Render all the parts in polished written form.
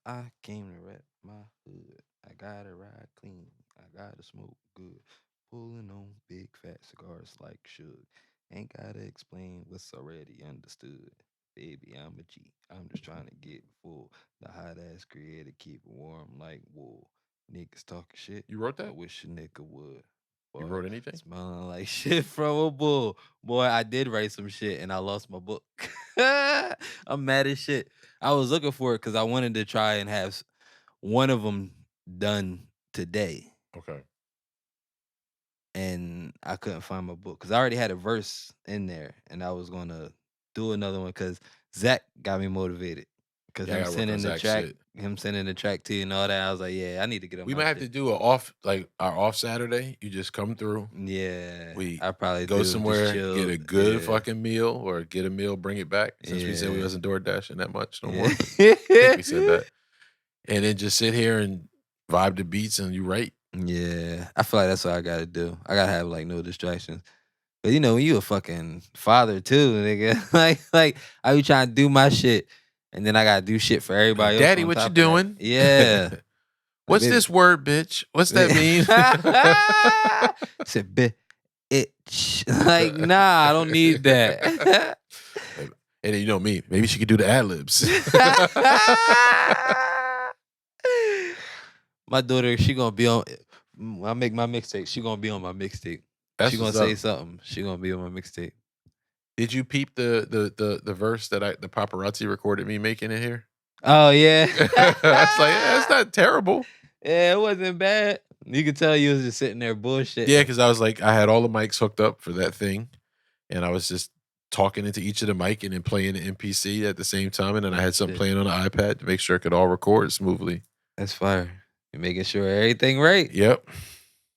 I came to rep my hood. I gotta ride clean. I gotta smoke good. Pulling on big fat cigars like Suge. Ain't gotta explain what's already understood. Baby, I'm a G. I'm just trying to get full. The hot ass creator keep it warm like wool. Niggas talking shit. You wrote I that? wish a nigga would. You Boy, wrote anything? smelling like shit from a bull. Boy, I did write some shit and I lost my book. I'm mad as shit. I was looking for it because I wanted to try and have one of them done today, Okay. and I couldn't find my book because I already had a verse in there, and I was gonna do another one because Zach got me motivated. Because Yeah, I gotta work on Zach shit. him sending the track to you and all that, I was like, yeah, I need to get on We my might have to shit. do a off, like our off Saturday. You just come through. Yeah, We I probably go do. Just somewhere, get chill. a good Yeah, fucking meal, or get a meal, bring it back. Since we said we yeah, wasn't door dashing that much no more. yeah. I think we said that. And then just sit here and vibe the beats and you write. Yeah, I feel like that's what I gotta do. I gotta have like no distractions. But you know, when you a fucking father too, nigga, like I be trying to do my shit, and then I gotta do shit for everybody else Daddy, on what you top of that. doing? Yeah, like What's baby, this word, bitch? What's that mean? said bitch. Like nah, I don't need that. And then you know me, maybe she could do the ad libs. My daughter, she gonna be on. When I make my mixtape, she gonna be on my mixtape. She That's gonna what's say up. something. She gonna be on my mixtape. Did you peep the verse that the paparazzi recorded me making it here? Oh yeah. I was like, yeah, it's not terrible. Yeah, it wasn't bad. You could tell you was just sitting there bullshitting. Yeah, because I was like, I had all the mics hooked up for that thing, and I was just talking into each of the mic and then playing the MPC at the same time, and then I had something Shit. playing on the iPad to make sure it could all record smoothly. That's fire. You're making sure everything right. Yep.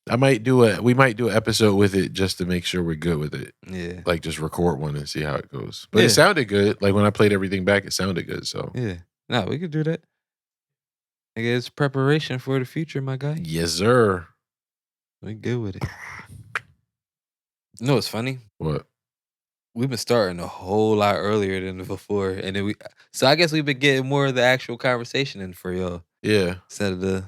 We might do an episode with it just to make sure we're good with it. Yeah. Like just record one and see how it goes. But Yeah. it sounded good. Like when I played everything back, it sounded good. So Yeah. No, we could do that. I guess preparation for the future, my guy. yes, sir. We good with it. You know what's funny? What? We've been starting a whole lot earlier than before. And then so I guess we've been getting more of the actual conversation in for y'all. Yeah. Instead of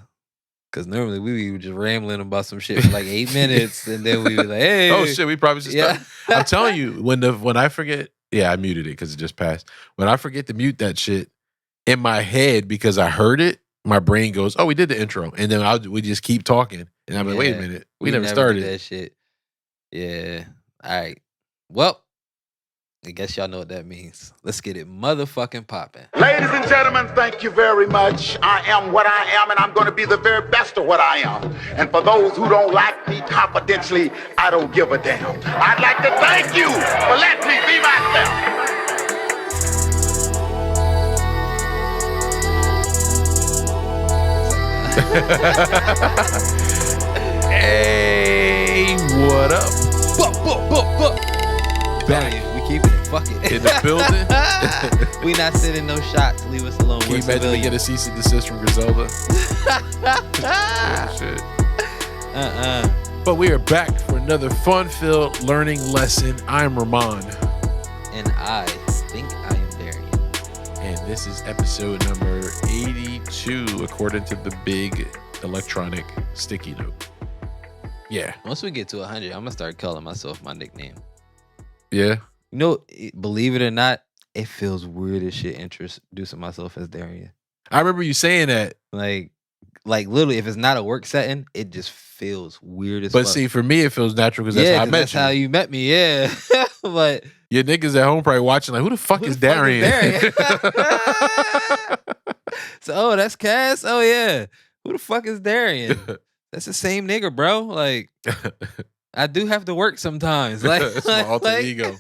because normally we were just rambling about some shit for like 8 minutes, and then we were like, "Hey, Oh shit, we probably should start." I'm telling you, when I forget, yeah, I muted it because it just passed. When I forget to mute that shit in my head because I heard it, my brain goes, "Oh, we did the intro," and then we just keep talking, and I'm like, "Wait a minute, we never do started." that shit." Yeah. All right. Well, I guess y'all know what that means. Let's get it motherfucking popping. Ladies and gentlemen, thank you very much. I am what I am, and I'm going to be the very best of what I am. And for those who don't like me confidentially, I don't give a damn. I'd like to thank you for letting me be myself. Hey, what up? Back. We keeping it. Fuck it. In the building. We not sending no shots. Leave us alone. Can you imagine we get a cease and desist from Griselda? Shit. But we are back for another fun-filled learning lesson. I'm Rahmonn. And I think I am Darien. And this is episode number 82, according to the big electronic sticky note. Yeah. Once we get to 100, I'm going to start calling myself my nickname. Yeah. You know, believe it or not, it feels weird as shit introducing myself as Darien. I remember you saying that. Like literally, if it's not a work setting, it just feels weird as fuck. But see, for me, it feels natural because that's how I met that's you. how you met me, yeah. But your niggas at home probably watching like, who the fuck is Darien? So, that's Cass? Oh, yeah. Who the fuck is Darien? That's the same nigga, bro. Like, I do have to work sometimes. Like, it's my alter ego.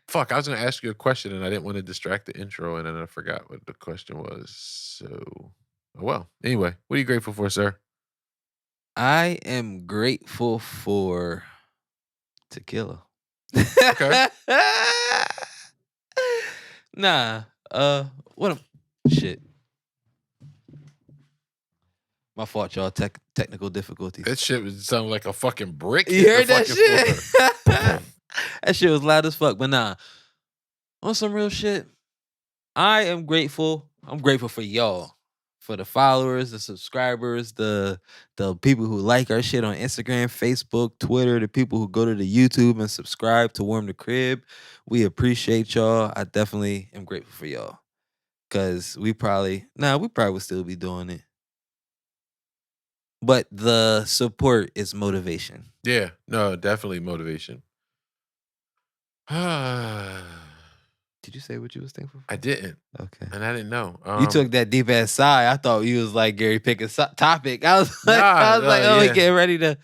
Fuck, I was going to ask you a question and I didn't want to distract the intro and then I forgot what the question was. So, well, anyway, what are you grateful for, sir? I am grateful for tequila. Okay. Nah, shit. My fault, y'all. Technical difficulties. That shit was sounding like a fucking brick. You heard that shit? That shit was loud as fuck. But nah, on some real shit, I am grateful I'm grateful for y'all. For the followers, the subscribers, the people who like our shit on Instagram, Facebook, Twitter, the people who go to the YouTube and subscribe to Warm the Crib. We appreciate y'all. I definitely am grateful for y'all. Cause we probably would still be doing it. But the support is motivation. Yeah, no, definitely motivation. I Did you say what you was thankful for? didn't, Okay. and I didn't know. You took that deep ass sigh. I thought you was like Gary picking topic. I was like, oh, he yeah. getting ready to.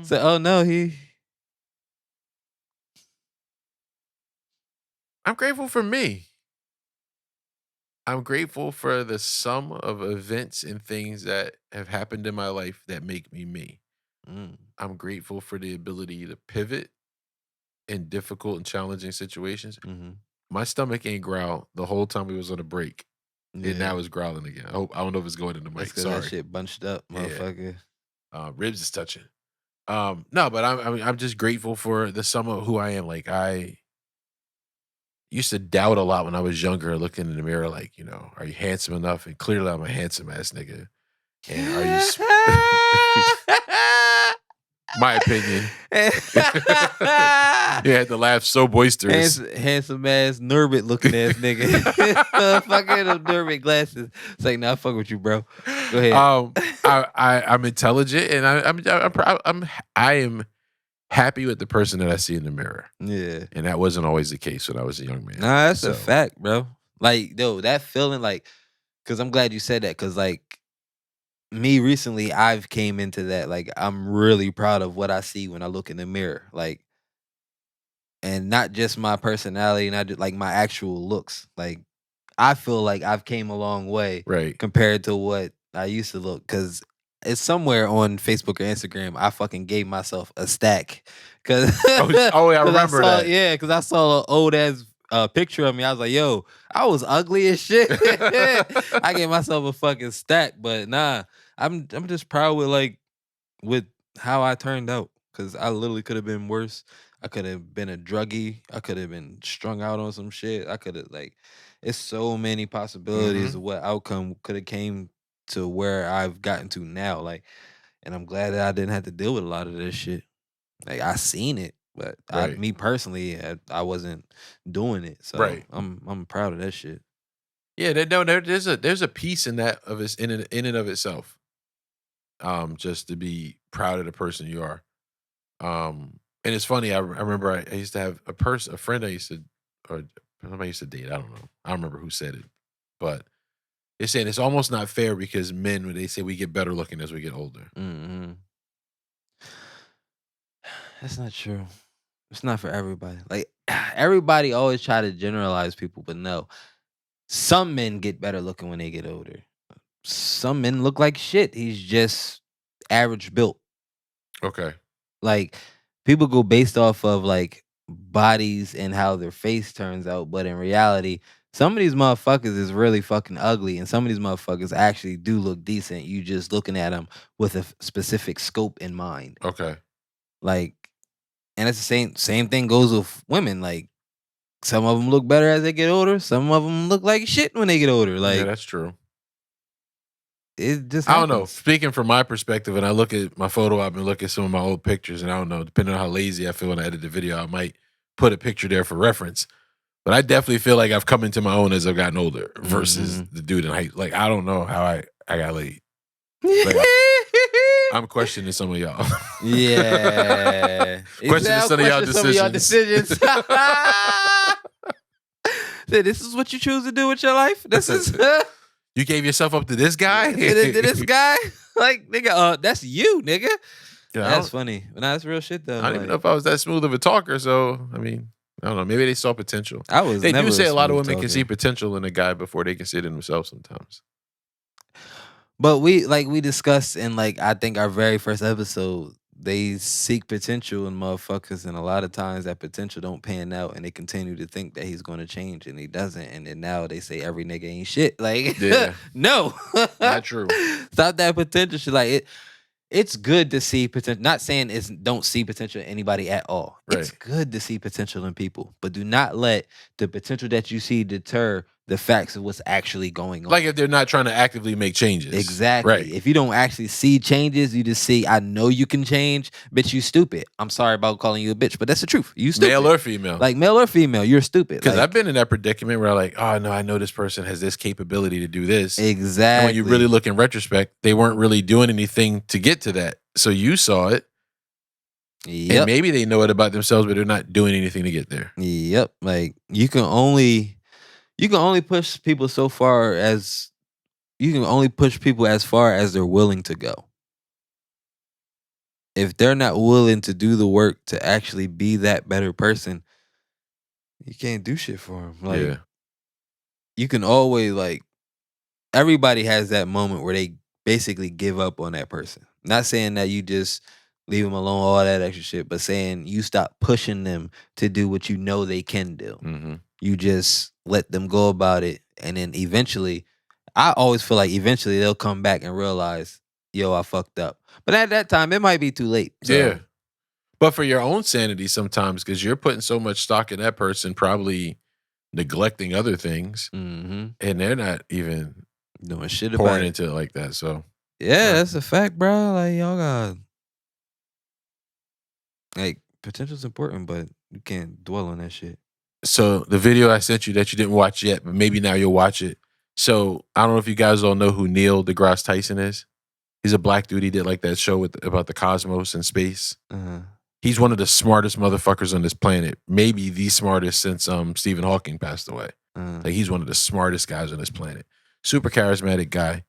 So, oh no, I'm grateful for me. I'm grateful for the sum of events and things that have happened in my life that make me me. I'm grateful for the ability to pivot in difficult and challenging situations. Mm-hmm. My stomach ain't growled the whole time we was on a break. Yeah. And now it's growling again. I don't know if it's going in the mic. That's 'cause Sorry. that shit bunched up, motherfucker. Ribs is touching. No, but I'm just grateful for the sum of who I am. Like, I used to doubt a lot when I was younger, looking in the mirror, like, are you handsome enough? And clearly I'm a handsome ass nigga. And are you my opinion. You had to laugh so boisterous. Handsome ass, Nurbit looking ass nigga. Fucking them Nurbit glasses. It's like, nah, I fuck with you, bro. Go ahead. I'm intelligent, and I am happy with the person that I see in the mirror. Yeah. And that wasn't always the case when I was a young man. Nah, that's a fact, bro. Like, though, that feeling, like, because I'm glad you said that, because, like, me recently, I've came into that. Like, I'm really proud of what I see when I look in the mirror. Like, and not just my personality, not just like my actual looks. Like, I feel like I've came a long way compared to what I used to look. Cause it's somewhere on Facebook or Instagram, I fucking gave myself a stack. Cause I remember that. Yeah, cause I saw an old ass picture of me. I was like, yo, I was ugly as shit. I gave myself a fucking stack, but nah, I'm just proud with how I turned out. Cause I literally could have been worse. I could have been a druggie. I could have been strung out on some shit. I could have it's so many possibilities of what outcome could have came to where I've gotten to now. Like, and I'm glad that I didn't have to deal with a lot of this shit. Like, I seen it, but me personally, I wasn't doing it. So I'm proud of that shit. Yeah, there's a piece in that of it in and of itself. Just to be proud of the person you are. And it's funny. I remember I used to have a friend I used to, or somebody I used to date. I don't know. I don't remember who said it, but they're saying it's almost not fair because men, when they say we get better looking as we get older. Mm-hmm. That's not true. It's not for everybody. Like, everybody always try to generalize people, but no. Some men get better looking when they get older. Some men look like shit. He's just average built. Okay. Like, people go based off of like bodies and how their face turns out, but in reality, some of these motherfuckers is really fucking ugly, and some of these motherfuckers actually do look decent. You just looking at them with a specific scope in mind. Okay. Like, and it's the same thing goes with women. Like, some of them look better as they get older. Some of them look like shit when they get older. Like, yeah, that's true. It just happens. I don't know. Speaking from my perspective, and I look at my photo album and look at some of my old pictures, and I don't know, depending on how lazy I feel when I edit the video, I might put a picture there for reference. But I definitely feel like I've come into my own as I've gotten older versus the dude in height. Like, I don't know how I got laid. Like, I'm questioning some of y'all. Yeah. questioning some of y'all decisions. This is what you choose to do with your life? This is... You gave yourself up to this guy? to this guy? Like, nigga, that's you, nigga. Yeah, that's funny. But nah, that's real shit, though. I don't even know if I was that smooth of a talker, so, I mean, I don't know. Maybe they saw potential. They do say a lot of women can see potential in a guy before they can see it in themselves sometimes. But we discussed in, like, I think our very first episode, they seek potential in motherfuckers, and a lot of times that potential don't pan out, and they continue to think that he's going to change, and he doesn't. And then now they say every nigga ain't shit. Like, yeah. No, not true. Stop that potential shit. Like, it's good to see potential. Not saying don't see potential in anybody at all. Right. It's good to see potential in people, but do not let the potential that you see deter the facts of what's actually going on. Like if they're not trying to actively make changes. Exactly. Right. If you don't actually see changes, you just see, I know you can change, bitch, you stupid. I'm sorry about calling you a bitch, but that's the truth. You stupid. Male or female. Like male or female, you're stupid. Because like, I've been in that predicament where like, oh no, I know this person has this capability to do this. Exactly. And when you really look in retrospect, they weren't really doing anything to get to that. So you saw it. Yep. And maybe they know it about themselves, but they're not doing anything to get there. Yep. Like you can only push people so far as you can only push people as far as they're willing to go. If they're not willing to do the work to actually be that better person, you can't do shit for them. Like, yeah. you can always, like, everybody has that moment where they basically give up on that person. Not saying that you just leave them alone, all that extra shit, but saying you stop pushing them to do what you know they can do. Mm-hmm. You just let them go about it. And then eventually, I always feel like eventually they'll come back and realize, yo, I fucked up. But at that time, it might be too late. So. Yeah. But for your own sanity sometimes, because you're putting so much stock in that person, probably neglecting other things, Mm-hmm. and they're not even doing shit about pouring it. into it like that. So yeah, that's a fact, bro. Like y'all got like potential's important, but you can't dwell on that shit. So the video I sent you that you didn't watch yet, but maybe now you'll watch it. So I don't know if you guys all know who Neil deGrasse Tyson is. He's a black dude. He did like that show about the cosmos and space. Uh-huh. He's one of the smartest motherfuckers on this planet. Maybe the smartest since Stephen Hawking passed away. Like he's one of the smartest guys on this planet. Super charismatic guy.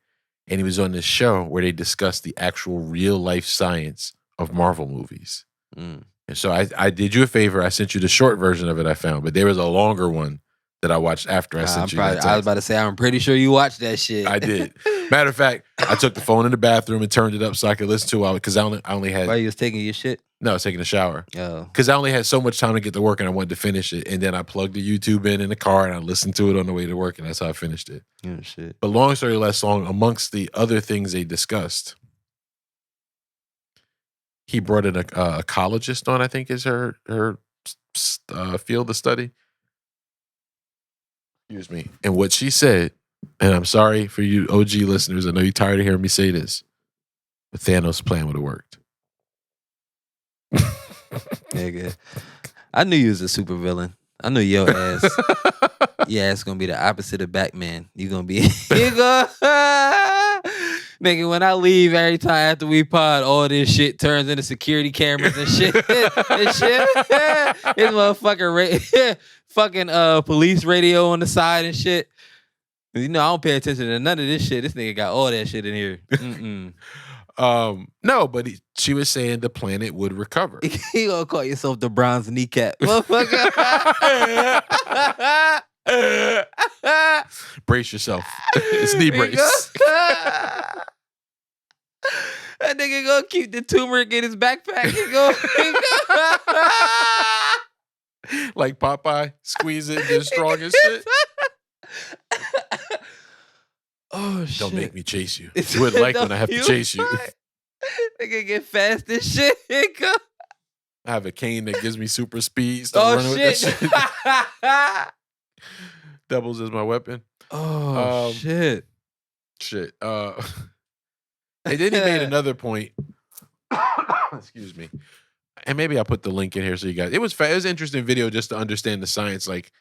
And he was on this show where they discussed the actual real life science of Marvel movies. And so I did you a favor. I sent you the short version of it I found, but there was a longer one that I watched after I sent you that text. I was about to say, I'm pretty sure you watched that shit. I did. Matter of fact, I took the phone in the bathroom and turned it up so I could listen to it because I only had... While you was taking your shit? No, I was taking a shower. Oh. Because I only had so much time to get to work and I wanted to finish it. And then I plugged the YouTube in the car and I listened to it on the way to work and that's how I finished it. Oh, shit. But long story less long, amongst the other things they discussed, he brought in a ecologist on, I think is her field of study. Excuse me. And what she said, and I'm sorry for you OG listeners, I know you're tired of hearing me say this, but Thanos' plan would have worked. Nigga. I knew you was a super villain. I knew your ass gonna be the opposite of Batman. You gonna be nigga, when I leave every time after we pod, all this shit turns into security cameras and shit. And shit. It's motherfucking fucking police radio on the side and shit. You know, I don't pay attention to none of this shit. This nigga got all that shit in here. No, but she was saying the planet would recover. You gonna call yourself the bronze kneecap, motherfucker? Brace yourself. It's knee brace. That nigga gonna keep the turmeric in his backpack. He go like Popeye, squeeze it, get strong as shit. Oh shit! Don't make me chase you. You wouldn't like when I have to chase you. Nigga get fast as shit. I have a cane that gives me super speed. Start running shit! With that shit. Doubles as my weapon. Oh shit! Shit. And then he made another point. Excuse me. And maybe I'll put the link in here so you guys. It was an interesting video just to understand the science. Like,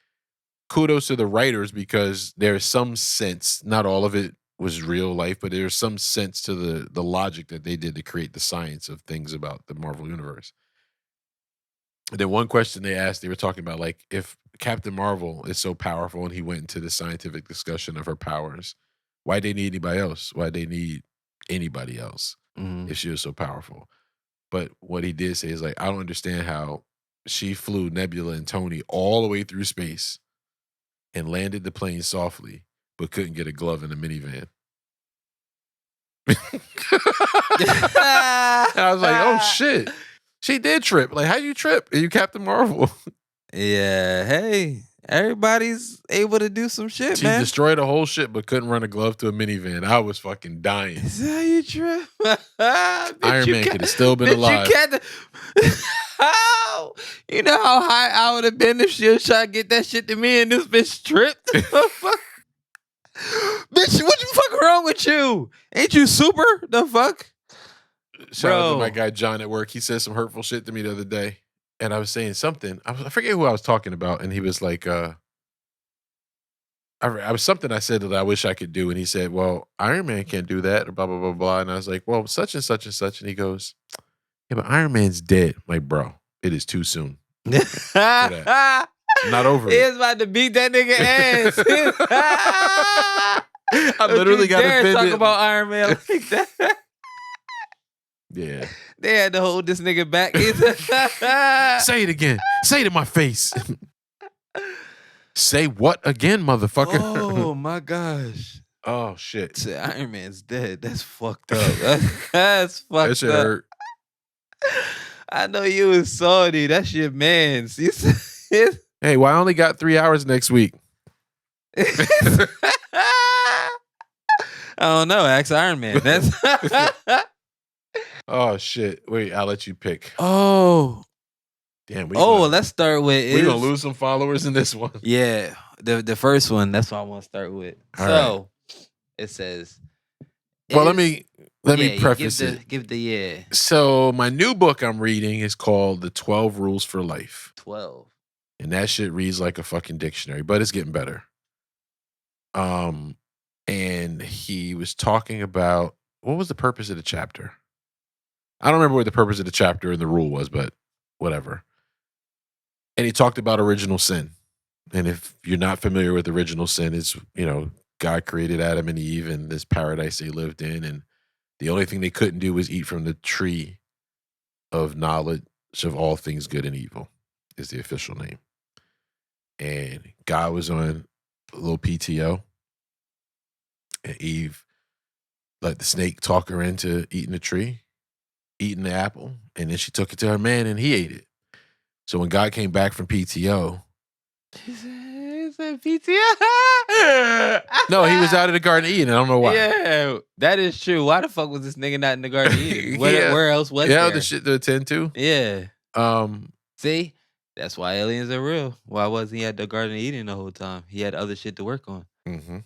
kudos to the writers because there's some sense, not all of it was real life, but there's some sense to the logic that they did to create the science of things about the Marvel Universe. And then one question they asked, they were talking about, like, if Captain Marvel is so powerful and he went into the scientific discussion of her powers, why they need anybody else? Why they need anybody else if she was so powerful? But what he did say is, like, I don't understand how she flew Nebula and Tony all the way through space and landed the plane softly, but couldn't get a glove in the minivan. And I was like, oh shit. She did trip. Like, how you trip? Are you Captain Marvel? Yeah, hey, everybody's able to do some shit, She man. destroyed a whole shit, but couldn't run a glove to a minivan. I was fucking dying. Is that how you trip? Iron Man could have still been alive. How? You know how high I would have been if she was trying to get that shit to me and this bitch tripped? Bitch, what the fuck wrong with you? Ain't you super? The fuck? Shout out to Bro. my guy John at work. He said some hurtful shit to me the other day, and I was saying something. I forget who I was talking about, and he was like, I was something I said that I wish I could do, and he said, "Well, Iron Man can't do that," or blah blah blah blah. And I was like, "Well, such and such and such," and he goes, "Yeah, but Iron Man's dead." I'm like, bro, it is too soon. I'm not over He it. was about to beat that nigga ass. I literally got offended. offended. Talk about Iron Man like that. Yeah. They had to hold this nigga back. Say it again. Say it in my face. Say what again, motherfucker? Oh my gosh. Oh shit. Say Iron Man's dead. That's fucked up. That's fucked That shit up. hurt. I know you was salty. That's your man. Hey, well, I only got 3 hours next week. I don't know. Ask Iron Man. That's Oh shit. Wait, I'll let you pick. oh. Damn. Let's start with. We're gonna lose some followers in this one. Yeah, the first one. That's what I want to start with. All It says. Well, let me preface Give the So my new book I'm reading is called The 12 Rules for Life. 12. And that shit reads like a fucking dictionary, but it's getting better. And he was talking about what was the purpose of the chapter? I don't remember what the purpose of the chapter and the rule was, but whatever. And he talked about original sin. And if you're not familiar with original sin, it's, God created Adam and Eve in this paradise they lived in. And the only thing they couldn't do was eat from the tree of knowledge of all things good and evil, is the official name. And God was on a little PTO. And Eve let the snake talk her into eating the tree, eating the apple. And then she took it to her man and he ate it. So when God came back from PTO. He said PTO. No, he was out of the Garden of Eden. I don't know why. Yeah, that is true. Why the fuck was this nigga not in the Garden of Eden? Yeah. Where else was Yeah, there? the shit to attend to. Yeah. Um, See? That's why aliens are real. Why wasn't he at the Garden of Eden the whole time? He had other shit to work on. Mm-hmm.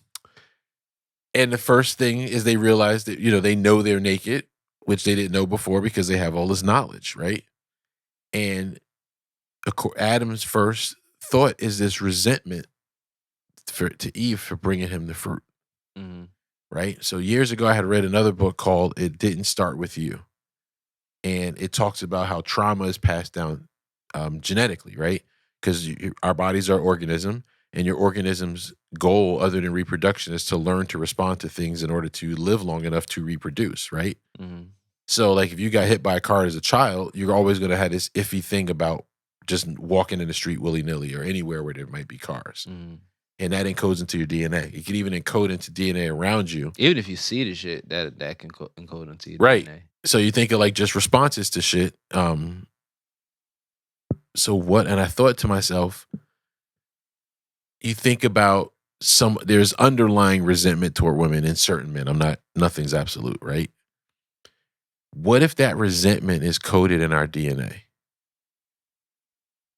And the first thing is they realize that, they know they're naked, which they didn't know before because they have all this knowledge, right? And Adam's first thought is this resentment to Eve for bringing him the fruit, right? So years ago, I had read another book called It Didn't Start With You. And it talks about how trauma is passed down genetically, right? Because our bodies are organism, and your organism's goal, other than reproduction, is to learn to respond to things in order to live long enough to reproduce, right? Mm-hmm. So, like, if you got hit by a car as a child, you're always going to have this iffy thing about just walking in the street willy-nilly or anywhere where there might be cars. Mm-hmm. And that encodes into your DNA. It can even encode into DNA around you. Even if you see the shit, that can encode into your Right. DNA. So you think of like just responses to shit. So what? And I thought to myself, you think about there's underlying resentment toward women in certain men. Nothing's absolute, right? What if that resentment is coded in our DNA?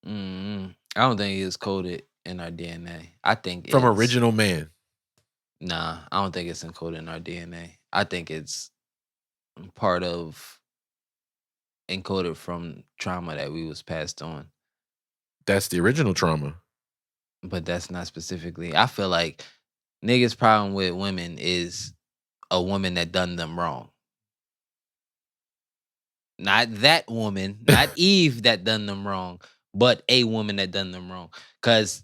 Mm-hmm. I don't think it's coded in our DNA. I think from original man. Nah, I don't think it's encoded in our DNA. I think it's part of encoded from trauma that we was passed on. That's the original trauma. But that's not specifically. I feel like niggas' problem with women is a woman that done them wrong. Not that woman, not Eve that done them wrong, but a woman that done them wrong. Cause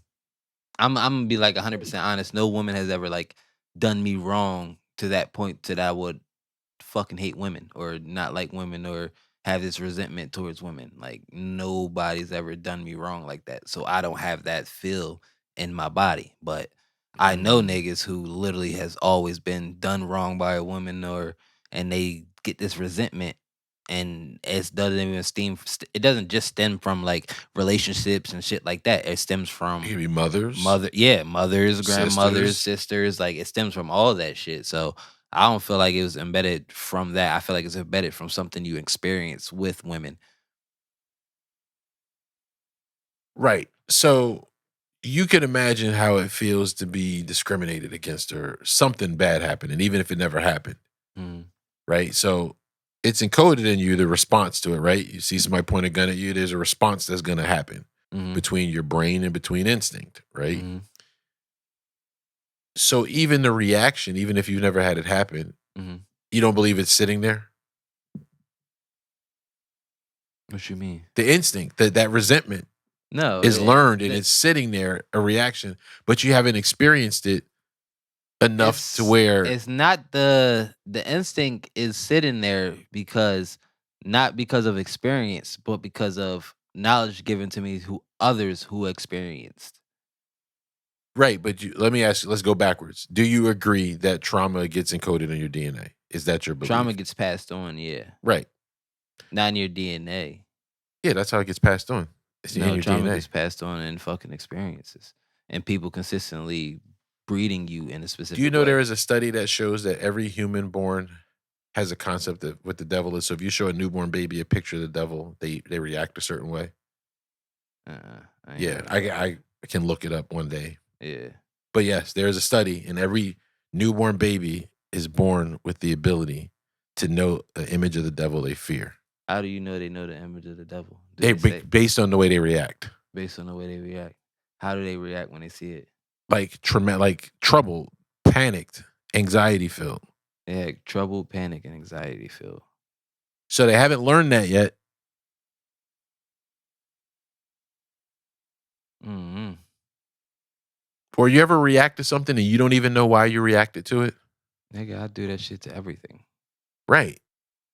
I'm gonna be like 100% honest. No woman has ever like done me wrong to that point that I would fucking hate women or not like women or have this resentment towards women. Like nobody's ever done me wrong like that. So I don't have that feel in my body. But I know niggas who literally has always been done wrong by a woman and they get this resentment. And it doesn't just stem from like relationships and shit like that. It stems from maybe mothers, grandmothers, sisters. Like it stems from all that shit. So I don't feel like it was embedded from that. I feel like it's embedded from something you experience with women. Right. So you can imagine how it feels to be discriminated against or something bad happened, and even if it never happened, Mm. right? So it's encoded in you, the response to it, right? You see somebody point a gun at you, there's a response that's going to happen Mm-hmm. between your brain and between instinct, right? Mm-hmm. So even the reaction, even if you've never had it happen, Mm-hmm. you don't believe it's sitting there? What you mean? The instinct, that resentment No, is learned and it's sitting there, a reaction, but you haven't experienced it enough to where it's not the instinct is sitting there because not because of experience, but because of knowledge given to me who others who experienced. right. But let me ask you, let's go backwards. Do you agree that trauma gets encoded in your DNA? Is that your belief? Trauma gets passed on, yeah. Right. Not in your DNA. Yeah, that's how it gets passed on. It's in No, your trauma DNA. gets passed on in fucking experiences. And people consistently breeding you in a specific Do you know way. there is a study that shows that every human born has a concept of what the devil is? So if you show a newborn baby a picture of the devil, they react a certain way. Yeah, I can look it up one day. Yeah. But yes, there is a study, and every newborn baby is born with the ability to know the image of the devil they fear. How do you know they know the image of the devil? Based on the way they react. Based on the way they react. How do they react when they see it? Like troubled, panicked, anxiety filled. Yeah, trouble, panic, and anxiety filled. So they haven't learned that yet. Mm-hmm. Or you ever react to something and you don't even know why you reacted to it? Nigga, I do that shit to everything. Right.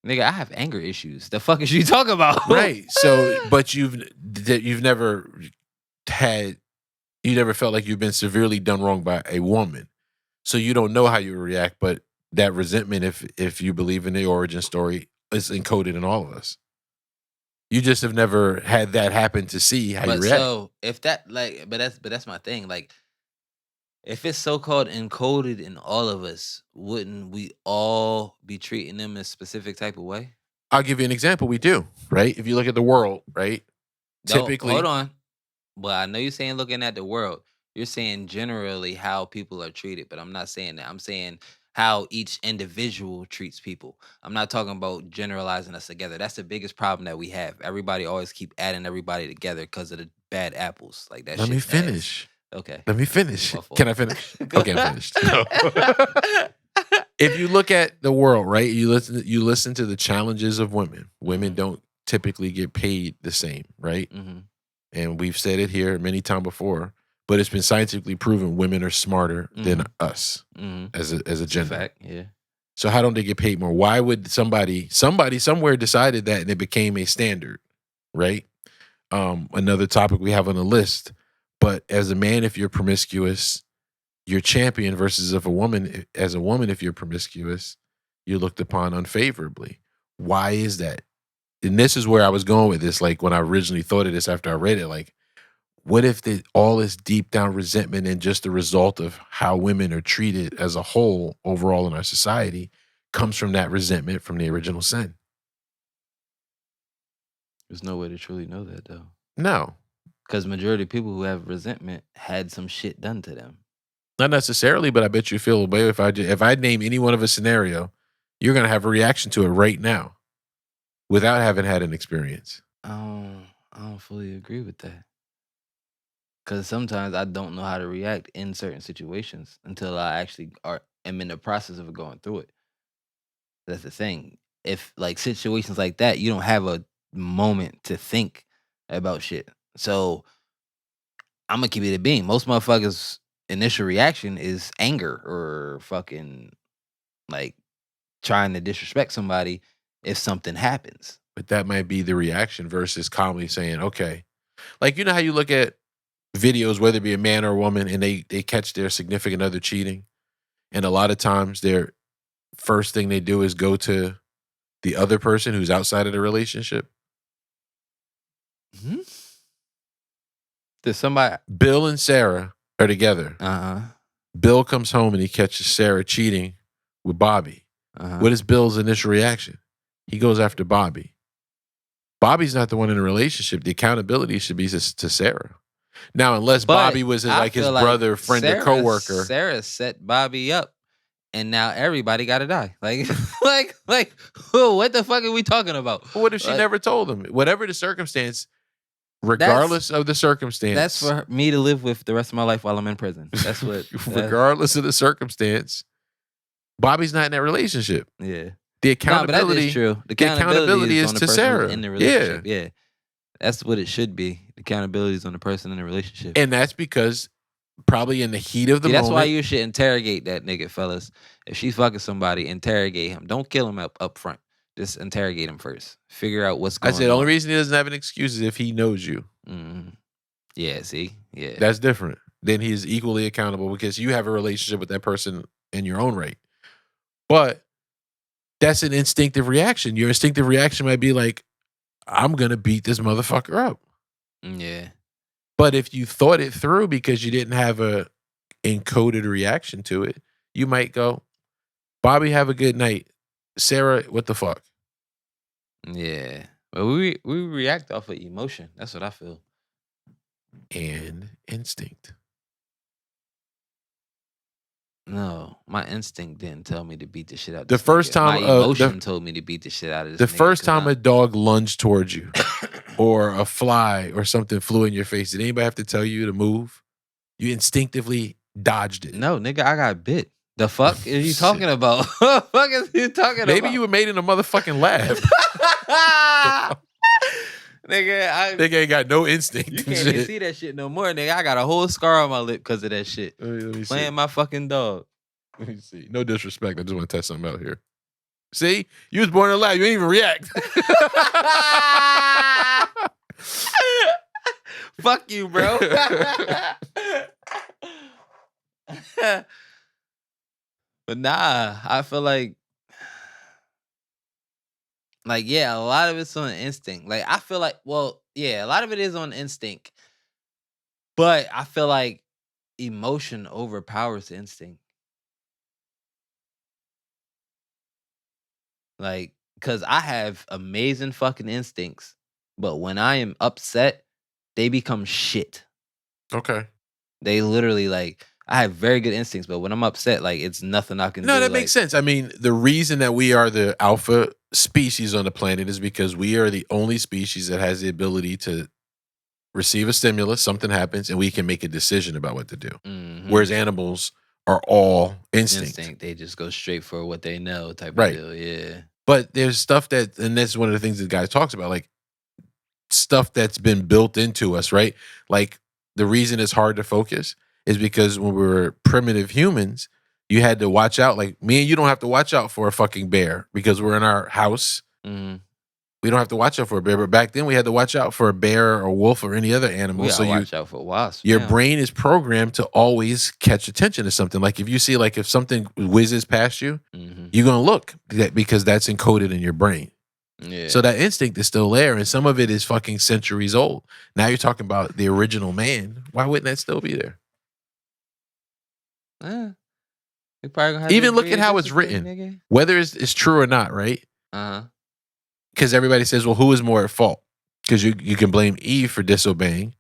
Nigga, I have anger issues. The fuck is you talking about? Right. So, but you've never you never felt like you've been severely done wrong by a woman. So you don't know how you react, but that resentment, if you believe in the origin story, is encoded in all of us. You just have never had that happen to see how you react. So if that but that's my thing. Like, if it's so called encoded in all of us, wouldn't we all be treating them a specific type of way? I'll give you an example. We do, right? If you look at the world, right? Typically, hold on. Well, I know you're saying looking at the world. You're saying generally how people are treated, but I'm not saying that. I'm saying how each individual treats people. I'm not talking about generalizing us together. That's the biggest problem that we have. Everybody always keep adding everybody together because of the bad apples. Like that. Let me finish. Okay. Let me finish. My fault. Can I finish? Okay, I'm finished. If you look at the world, right? You listen to the challenges of women. Women don't typically get paid the same, right? Mm-hmm. And we've said it here many times before, but it's been scientifically proven women are smarter than us as a gender. Fact, yeah. So how don't they get paid more? Why would somebody somewhere decided that and it became a standard, right? Another topic we have on the list. But as a man, if you're promiscuous, you're champion versus as a woman, if you're promiscuous, you're looked upon unfavorably. Why is that? And this is where I was going with this. Like when I originally thought of this after I read it, like, what if all this deep down resentment and just the result of how women are treated as a whole overall in our society comes from that resentment from the original sin? There's no way to truly know that though. No. Because majority of people who have resentment had some shit done to them. Not necessarily, but I bet you feel a way if I name any one of a scenario, you're gonna have a reaction to it right now, without having had an experience. I don't fully agree with that. Because sometimes I don't know how to react in certain situations until I actually am in the process of going through it. That's the thing. If like situations like that, you don't have a moment to think about shit. So I'm gonna keep it a beam. Most motherfuckers' initial reaction is anger or fucking like trying to disrespect somebody if something happens. But that might be the reaction versus calmly saying, okay. Like, you know how you look at videos, whether it be a man or a woman, and they catch their significant other cheating. And a lot of times their first thing they do is go to the other person who's outside of the relationship. Mm-hmm. There's somebody. Bill and Sarah are together. Bill comes home and he catches Sarah cheating with Bobby. What is Bill's initial reaction? He goes after Bobby. Bobby's not the one in the relationship. The accountability should be to Sarah. Now, unless But Bobby was I like his feel brother, friend, or coworker. Sarah set Bobby up, and now everybody got to die. Like, like, what the fuck are we talking about? What if she Like, never told him? Whatever the circumstance, regardless of the circumstance. That's for me to live with the rest of my life while I'm in prison. That's what. Regardless of the circumstance, Bobby's not in that relationship. Yeah. The No, accountability. but that is true. The accountability is on the to person Sarah. in the relationship. Yeah. That's what it should be. The accountability is on the person in the relationship. And that's because probably in the heat of the moment. That's why you should interrogate that nigga, fellas. If she's fucking somebody, interrogate him. Don't kill him up front. Just interrogate him first. Figure out what's going on. I said the only reason he doesn't have an excuse is if he knows you. Mm-hmm. Yeah, see? Yeah. That's different. Then he is equally accountable because you have a relationship with that person in your own right. But that's an instinctive reaction. Your instinctive reaction might be like, I'm going to beat this motherfucker up. Yeah. But if you thought it through because you didn't have a encoded reaction to it, you might go, Bobby, have a good night. Sarah, what the fuck? Yeah. But we react off of emotion. That's what I feel. And instinct. No, my instinct didn't tell me to beat the shit out of The this first nigga. time, my emotion told me to beat the shit out of this The nigga, first 'cause time a dog lunged towards you or a fly or something flew in your face, did anybody have to tell you to move? You instinctively dodged it. No, nigga, I got bit. The fuck is you talking about? What the fuck is you talking about? Maybe you were made in a motherfucking lab. Nigga ain't got no instinct. You can't even see that shit no more, nigga. I got a whole scar on my lip because of that shit. Let me Playing see. my fucking dog. Let me see. No disrespect. I just want to test something out here. See? You was born in a lab. You didn't even react. Fuck you, bro. But nah, I feel like yeah, a lot of it's on instinct. Like I feel like, well, yeah, a lot of it is on instinct. But I feel like emotion overpowers instinct. Like, cause I have amazing fucking instincts, but when I am upset, they become shit. Okay. They literally I have very good instincts, but when I'm upset, it's nothing I can do. No, that makes sense. I mean, the reason that we are the alpha species on the planet is because we are the only species that has the ability to receive a stimulus, something happens, and we can make a decision about what to do. Mm-hmm. Whereas animals are all instinct. They just go straight for what they know type Right. of deal. Yeah. But there's stuff that, and that's one of the things that the guy talks about, like stuff that's been built into us, right? Like the reason it's hard to focus is because when we were primitive humans, you had to watch out. Like me and you don't have to watch out for a fucking bear because we're in our house. Mm-hmm. We don't have to watch out for a bear, but back then we had to watch out for a bear or a wolf or any other animal. We so gotta watch out for wasps. Your now. brain is programmed to always catch attention to something. Like if you see, like if something whizzes past you, Mm-hmm. you're gonna look because that's encoded in your brain. Yeah. So that instinct is still there, and some of it is fucking centuries old. Now you're talking about the original man. Why wouldn't that still be there? We probably gonna have Even to look agree at to how it's disagree, written. nigga. Whether it's true or not, right? Uh-huh. Because everybody says, well, who is more at fault? Because you can blame Eve for disobeying.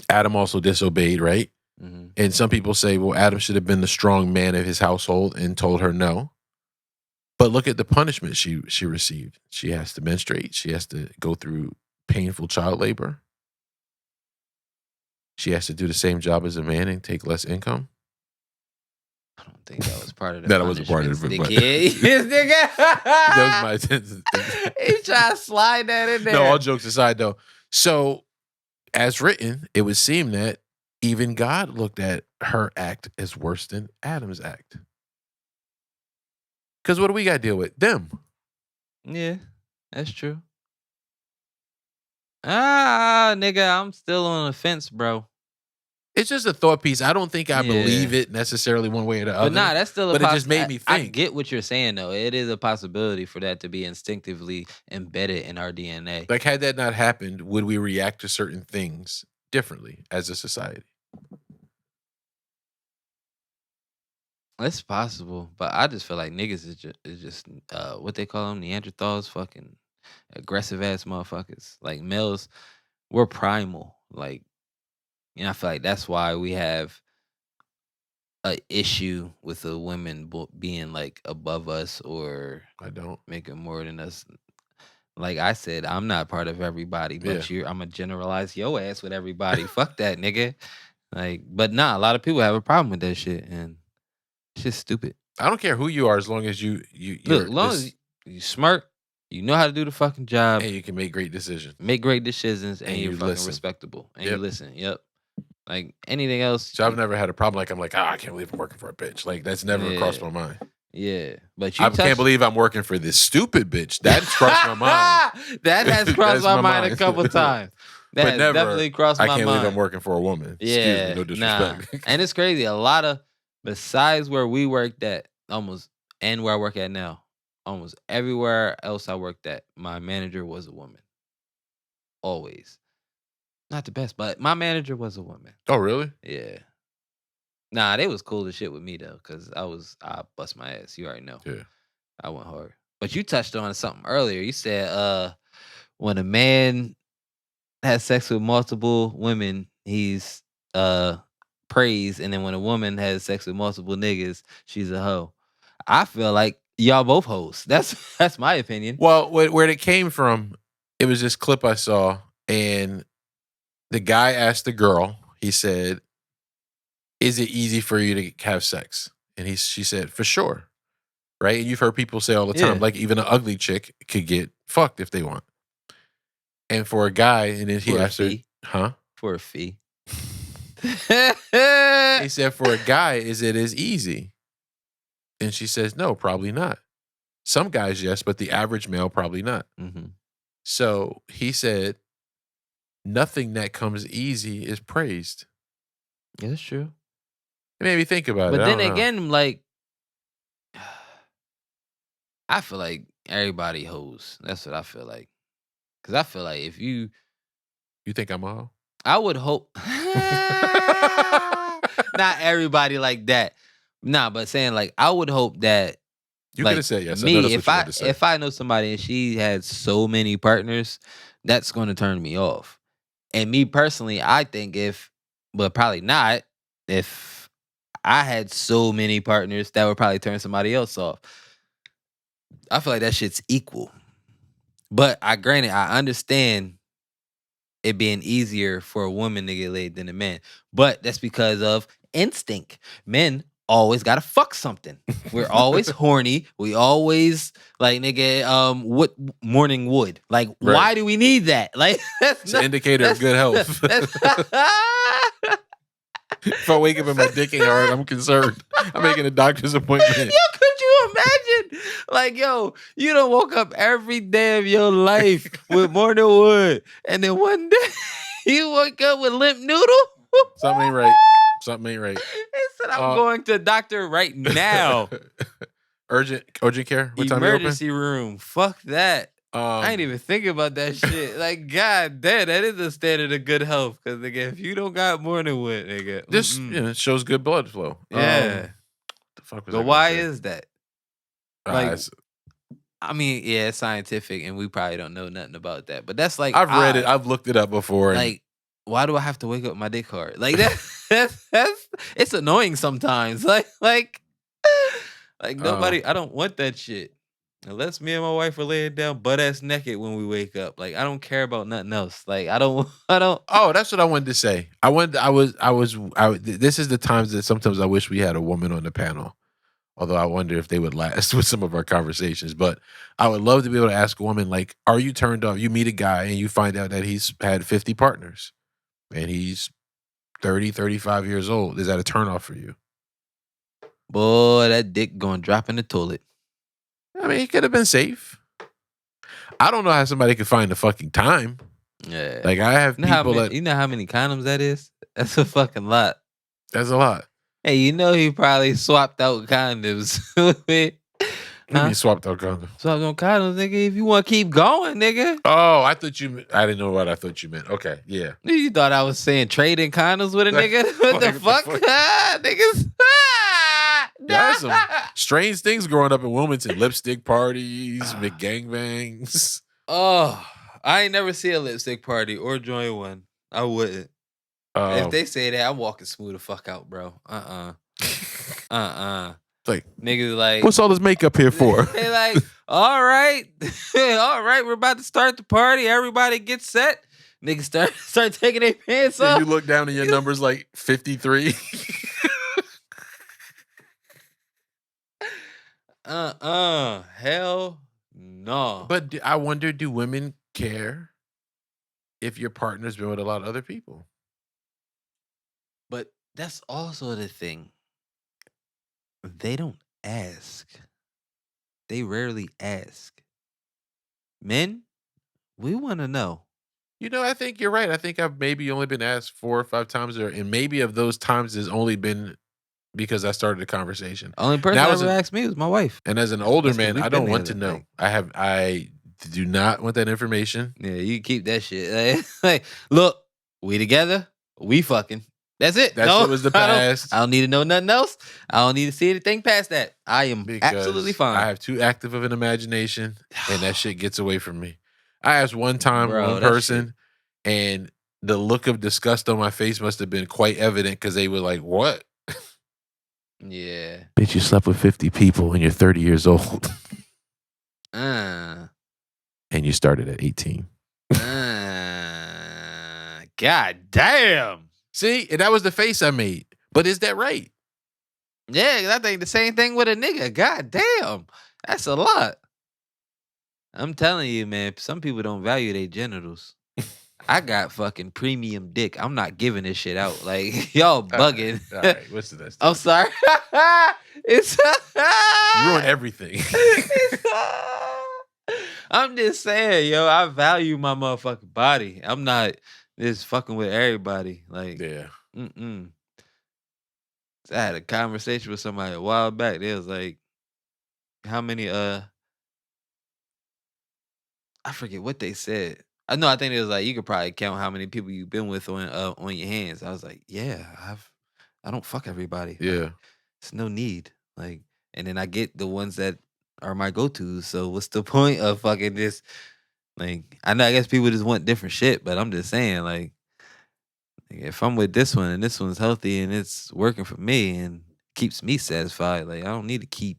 Adam also disobeyed, right? Mm-hmm. And some people say, well, Adam should have been the strong man of his household and told her no. But look at the punishment she received. She has to menstruate. She has to go through painful child labor. She has to do the same job as a man and take less income. I don't think that was part of the That wasn't part of it, punishments, but- dickhead. This nigga. That was my He trying to slide that in there. No, all jokes aside, though. So, as written, it would seem that even God looked at her act as worse than Adam's act. Because what do we got to deal with? Them. Yeah, that's true. Nigga, I'm still on the fence, bro. It's just a thought piece. I don't think I Yeah. believe it necessarily one way or the other. But nah, that's still a But it just made me I think. get what you're saying, though. It is a possibility for that to be instinctively embedded in our DNA. Like, had that not happened, would we react to certain things differently as a society? It's possible, but I just feel like niggas is just what they call them, Neanderthals, fucking aggressive ass motherfuckers. Like males, we're primal. Like And I feel like that's why we have a issue with the women being like above us or I don't. making more than us. Like I said, I'm not part of everybody, Yeah. but I'm gonna generalize your ass with everybody. Fuck that, nigga. Like, but nah, a lot of people have a problem with that shit, and it's just stupid. I don't care who you are as long as Look, you're as long this, as you smart, you know how to do the fucking job, and you can make great decisions make great decisions, and and you're you fucking listen. respectable, and you Yep. listen. Yep. Like anything else, So I've never had a problem. Like I'm like, I can't believe I'm working for a bitch. Like that's never crossed my mind. Yeah, but I can't believe I'm working for this stupid bitch. That's crossed my mind. That has crossed That's my mind a couple times. That But has never. definitely crossed I my can't mind. believe I'm working for a woman. Excuse me, no disrespect. And it's crazy. A lot of besides where we worked at, almost and where I work at now, almost everywhere else I worked at, my manager was a woman. Always. Not the best, but my manager was a woman. Oh, really? Yeah. Nah, they was cool as shit with me though, cause I bust my ass. You already know. Yeah. I went hard. But you touched on something earlier. You said when a man has sex with multiple women, he's praised, and then when a woman has sex with multiple niggas, she's a hoe. I feel like y'all both hoes. That's my opinion. Well, where it came from, it was this clip I saw, and the guy asked the girl. He said, "Is it easy for you to have sex?" And she said, "For sure." Right? And you've heard people say all the time, Yeah. like even an ugly chick could get fucked if they want. And for a guy, and then he For a asked her, fee. huh? For a fee. He said, for a guy, is it as easy? And she says, no, probably not. Some guys, yes, but the average male, probably not. Mm-hmm. So he said, nothing that comes easy is praised. Yeah, that's true. It made me think about it. But I then don't know. again, like, I feel like everybody hoes. That's what I feel like. Because I feel like if you think I'm a hoe? I would hope not everybody like that. Nah, but saying like I would hope that You like, could have said yes. Me, I know that's what you wanted to say. if I know somebody and she had so many partners, that's going to turn me off. And me personally, I think but probably not, if I had so many partners, that would probably turn somebody else off. I feel like that shit's equal. But I understand it being easier for a woman to get laid than a man. But that's because of instinct. Men always gotta fuck something. We're always horny. We always like nigga, what morning wood. Like, Right. why do we need that? Like It's an indicator of good health. If I wake up and my dick ain't hard, I'm concerned. I'm making a doctor's appointment. Yo, could you imagine? Like, yo, you done woke up every day of your life with morning wood, and then one day you wake up with limp noodle. Something ain't right. Something ain't right. He said, I'm going to the doctor right now. Urgent care? What time Emergency room. Fuck that. I ain't even thinking about that shit. Like, god damn, that is a standard of good health. Because, nigga, if you don't got morning wood, nigga. This it shows good blood flow. Yeah. The fuck was But I why gonna say? is that? Like, I mean, yeah, it's scientific, and we probably don't know nothing about that. But that's like I've read it. I've looked it up before. And like, why do I have to wake up with my dick hard? Like that's it's annoying sometimes. Like nobody. I don't want that shit. Unless me and my wife are laying down butt ass naked when we wake up. Like, I don't care about nothing else. Like, I don't. Oh, that's what I wanted to say. This is the times that sometimes I wish we had a woman on the panel. Although I wonder if they would last with some of our conversations. But I would love to be able to ask a woman, like, are you turned off? You meet a guy and you find out that he's had 50 partners and he's 30, 35 years old. Is that a turnoff for you? Boy, that dick gonna drop in the toilet. I mean, he could have been safe. I don't know how somebody could find the fucking time. Yeah. Like, I have people you know how many condoms that is? That's a fucking lot. That's a lot. Hey, you know he probably swapped out condoms. You swapped out condoms. Swapped out condoms, nigga. If you want to keep going, nigga. Oh, I didn't know what I thought you meant. Okay, yeah. You thought I was saying trading condoms with a nigga? What the fuck? Niggas. There's some strange things growing up in Wilmington. Lipstick parties, McGangbangs. Oh, I ain't never see a lipstick party or join one. I wouldn't. If they say that, I'm walking smooth the fuck out, bro. Like, Niggas like, what's all this makeup here for? they like, all right, all right, we're about to start the party. Everybody get set. Niggas start taking their pants Yeah, off. you look down and your number's like 53. Hell no. But I wonder, do women care if your partner's been with a lot of other people? But that's also the thing. They don't ask. They rarely ask. Men, we want to know. You know, I think you're right. I think I've maybe only been asked 4 or 5 times, and maybe of those times has only been because I started a conversation. Only person that ever asked me was my wife. And as an older That's 'cause man, we've I don't been want to together, know. I do not want that information. Yeah, you keep that shit. Like, look, we together, we fucking. That's it. That shit was the past. I don't need to know nothing else. I don't need to see anything past that. I am Because absolutely fine. I have too active of an imagination, and that shit gets away from me. I asked one time Bro, one that person, and the look of disgust on my face must have been quite evident because they were like, "What? Yeah. Bitch, you slept with 50 people and you're 30 years old, Uh, and you started at 18." God damn. See, and that was the face I made. But is that right? Yeah, 'cause I think the same thing with a nigga. God damn. That's a lot. I'm telling you, man, some people don't value their genitals. I got fucking premium dick. I'm not giving this shit out. Like, y'all bugging. All right. What's the next? I'm sorry. It's You ruined everything. I'm just saying, yo, I value my motherfucking body. I'm not just fucking with everybody. Like, Yeah. I had a conversation with somebody a while back. They was like, how many I forget what they said. I know, I think it was like you could probably count how many people you've been with on your hands. I was like, yeah, I don't fuck everybody. Yeah. Like, it's no need. Like, and then I get the ones that are my go-tos. So what's the point of fucking this? Like, I know, I guess people just want different shit, but I'm just saying, like if I'm with this one and this one's healthy and it's working for me and keeps me satisfied, like I don't need to keep.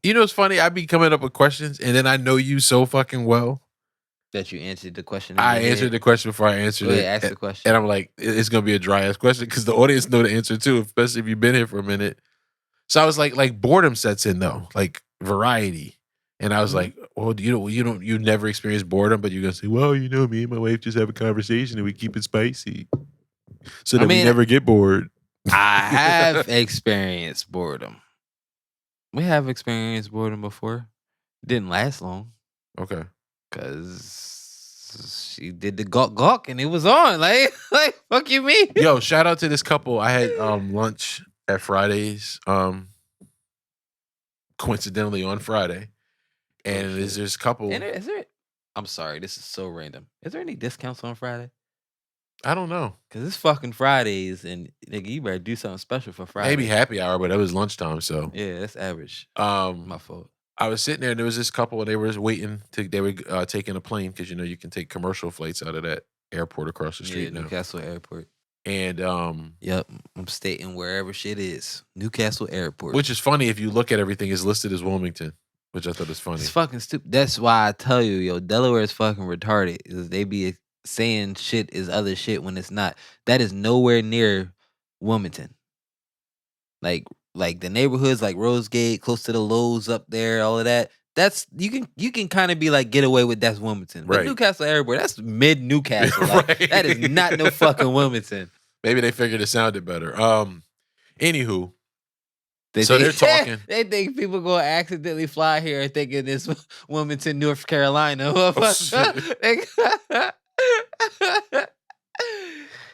You know, it's funny. I be coming up with questions, and then I know you so fucking well That you answered the question. I answered the question before I answered it. Ask the question. And I'm like, it's gonna be a dry ass question because the audience know the answer too, especially if you've been here for a minute. So I was like boredom sets in though, like variety. And I was like, well, you never experienced boredom, but you're gonna say, well, you know, me and my wife just have a conversation and we keep it spicy, so that we never get bored. I have experienced boredom. We have experienced boredom before. Didn't last long. Okay. Cause she did the gawk and it was on. Like fuck you mean? Yo, shout out to this couple. I had lunch at Fridays. Coincidentally on Friday. And there's this couple. And is there? I'm sorry, this is so random. Is there any discounts on Friday? I don't know. Cause it's fucking Fridays, and nigga, you better do something special for Friday. Maybe happy hour, but it was lunchtime, so yeah, that's average. My fault. I was sitting there, and there was this couple, and they were waiting to. They were taking a plane because you can take commercial flights out of that airport across the street now. Newcastle Airport. And yep, I'm stating wherever shit is. Newcastle Airport. Which is funny if you look at everything, it's listed as Wilmington, which I thought is funny. It's fucking stupid. That's why I tell you, yo, Delaware is fucking retarded. Is they be saying shit is other shit when it's not. That is nowhere near Wilmington. Like the neighborhoods like Rosegate, close to the Lowe's up there, all of that. That's you can kind of be like get away with that's Wilmington. But Newcastle Airport, that's mid Newcastle. Like, that is not no fucking Wilmington. Maybe they figured it sounded better. Anywho. They're talking. They think people gonna accidentally fly here thinking it's Wilmington, North Carolina.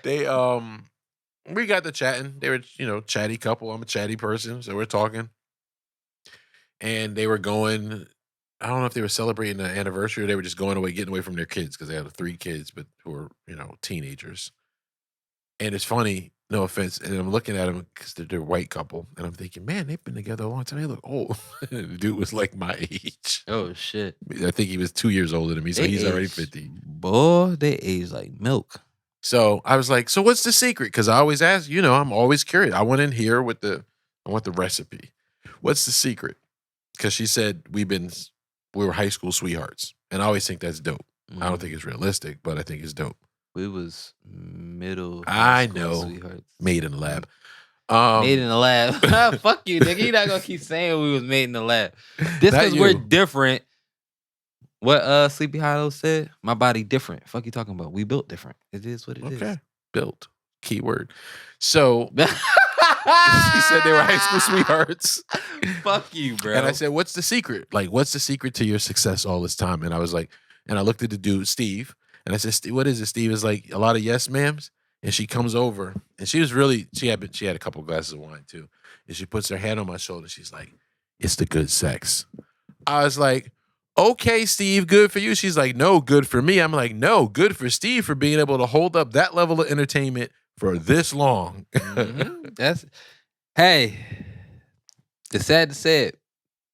They we got to chatting. They were, chatty couple. I'm a chatty person, so we're talking. And they were going, I don't know if they were celebrating an anniversary or they were just going away, getting away from their kids because they had 3 kids, but who were, teenagers. And it's funny, no offense, and I'm looking at them because they're a white couple, and I'm thinking, man, they've been together a long time. They look old. The dude was like my age. Oh shit! I think he was 2 years older than me, so he's already 50. Boy, they age like milk. So I was like, so what's the secret? Because I always ask, I'm always curious. I want I want the recipe. What's the secret? Because she said we were high school sweethearts. And I always think that's dope. I don't think it's realistic, but I think it's dope. We was middle I school know. sweethearts. Made in the lab. Made in the lab. Fuck you, nigga. You're not gonna keep saying we was made in the lab. Just because we're different. What Sleepy Hollow said? My body different. Fuck you talking about? We built different. It is what it is. Okay. Built. Keyword. So she said they were high school sweethearts. Fuck you, bro. And I said, what's the secret? Like, what's the secret to your success all this time? And I was like, and I looked at the dude, Steve, and I said, Steve, what is it? Steve is like, a lot of yes ma'ams. And she comes over, and she had a couple glasses of wine too. And she puts her hand on my shoulder. She's like, it's the good sex. I was like, okay, Steve, good for you. She's like, no, good for me. I'm like, no, good for Steve for being able to hold up that level of entertainment for this long. Hey, it's sad to say it,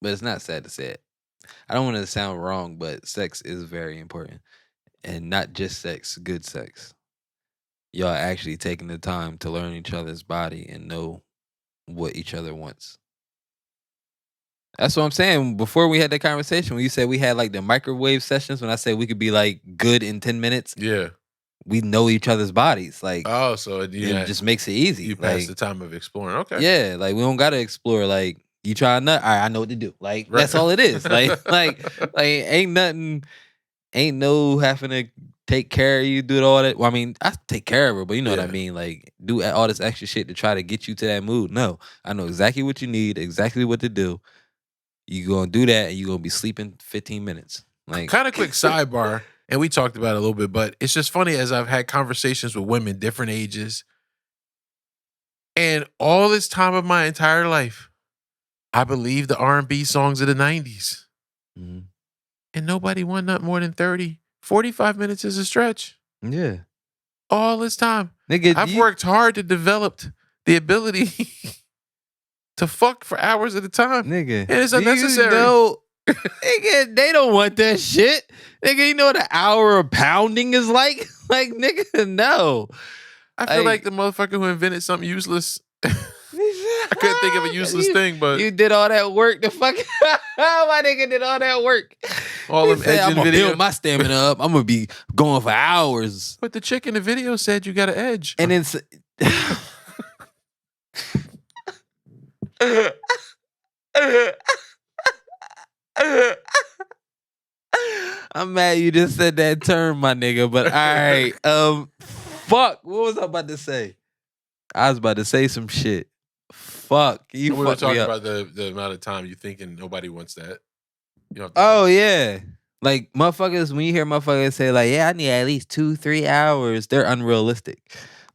but it's not sad to say it. I don't want to sound wrong, but sex is very important. And not just sex, good sex. Y'all actually taking the time to learn each other's body and know what each other wants. That's what I'm saying. Before we had that conversation, when you said we had like the microwave sessions, when I said we could be like good in 10 minutes. Yeah. We know each other's bodies. Like, so it just makes it easy. You pass the time of exploring. Okay. Yeah, like we don't gotta explore. Like, you try a nut, all right, I know what to do. Like, that's all it is. Like ain't nothing, ain't no having to take care of you, do it all that. Well, I mean, I take care of her, but you know what I mean? Like, do all this extra shit to try to get you to that mood. No, I know exactly what you need, exactly what to do. You gonna do that, and you gonna be sleeping 15 minutes. Like, kind of quick sidebar, and we talked about it a little bit, but it's just funny as I've had conversations with women, different ages, and all this time of my entire life, I believe the R&B songs of the 90s. Mm-hmm. And nobody won not more than 30, 45 minutes is a stretch. Yeah. All this time. Nigga, I've worked hard to develop the ability to fuck for hours at a time. Nigga. And it's unnecessary. Nigga, they don't want that shit. Nigga, you know what an hour of pounding is like? Like, nigga, no. I feel like the motherfucker who invented something useless. I couldn't think of a useless thing, but you did all that work to fuck. My nigga did all that work. All them edging I'm gonna video. build my stamina up. I'm gonna be going for hours. But the chick in the video said you got an edge. And it's I'm mad you just said that term, my nigga. But all right, fuck. What was I about to say? I was about to say some shit. Fuck. You we were fucked talking me up. about the amount of time you thinking nobody wants that. Oh yeah. Like, motherfuckers, when you hear motherfuckers say like, yeah, I need at least 2-3 hours, they're unrealistic.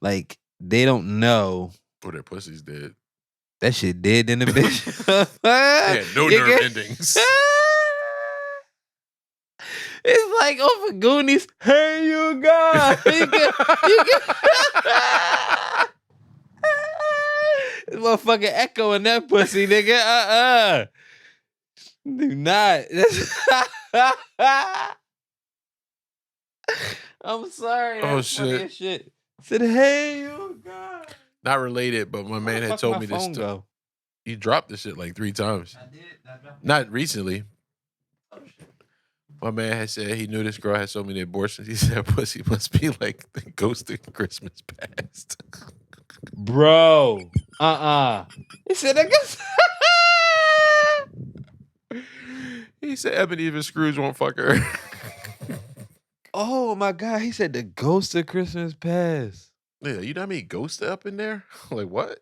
Like, they don't know. Oh, their pussy's dead. That shit dead in the bitch. Yeah, no nerve endings. It's like over Goonies. Hey, you guys. You can this motherfucking echo in that pussy, nigga. Do not. I'm sorry. Oh, shit. Said, hey, you guys. Not related, but my man had told me this. You dropped this shit like 3 times. I did. Not recently. Oh, shit. My man had said he knew this girl had so many abortions. He said pussy must be like the ghost of Christmas past. Bro. He said, I guess. He said Ebenezer Scrooge won't fuck her. Oh my God. He said the ghost of Christmas past. Yeah, you know how many ghosts up in there? Like, what?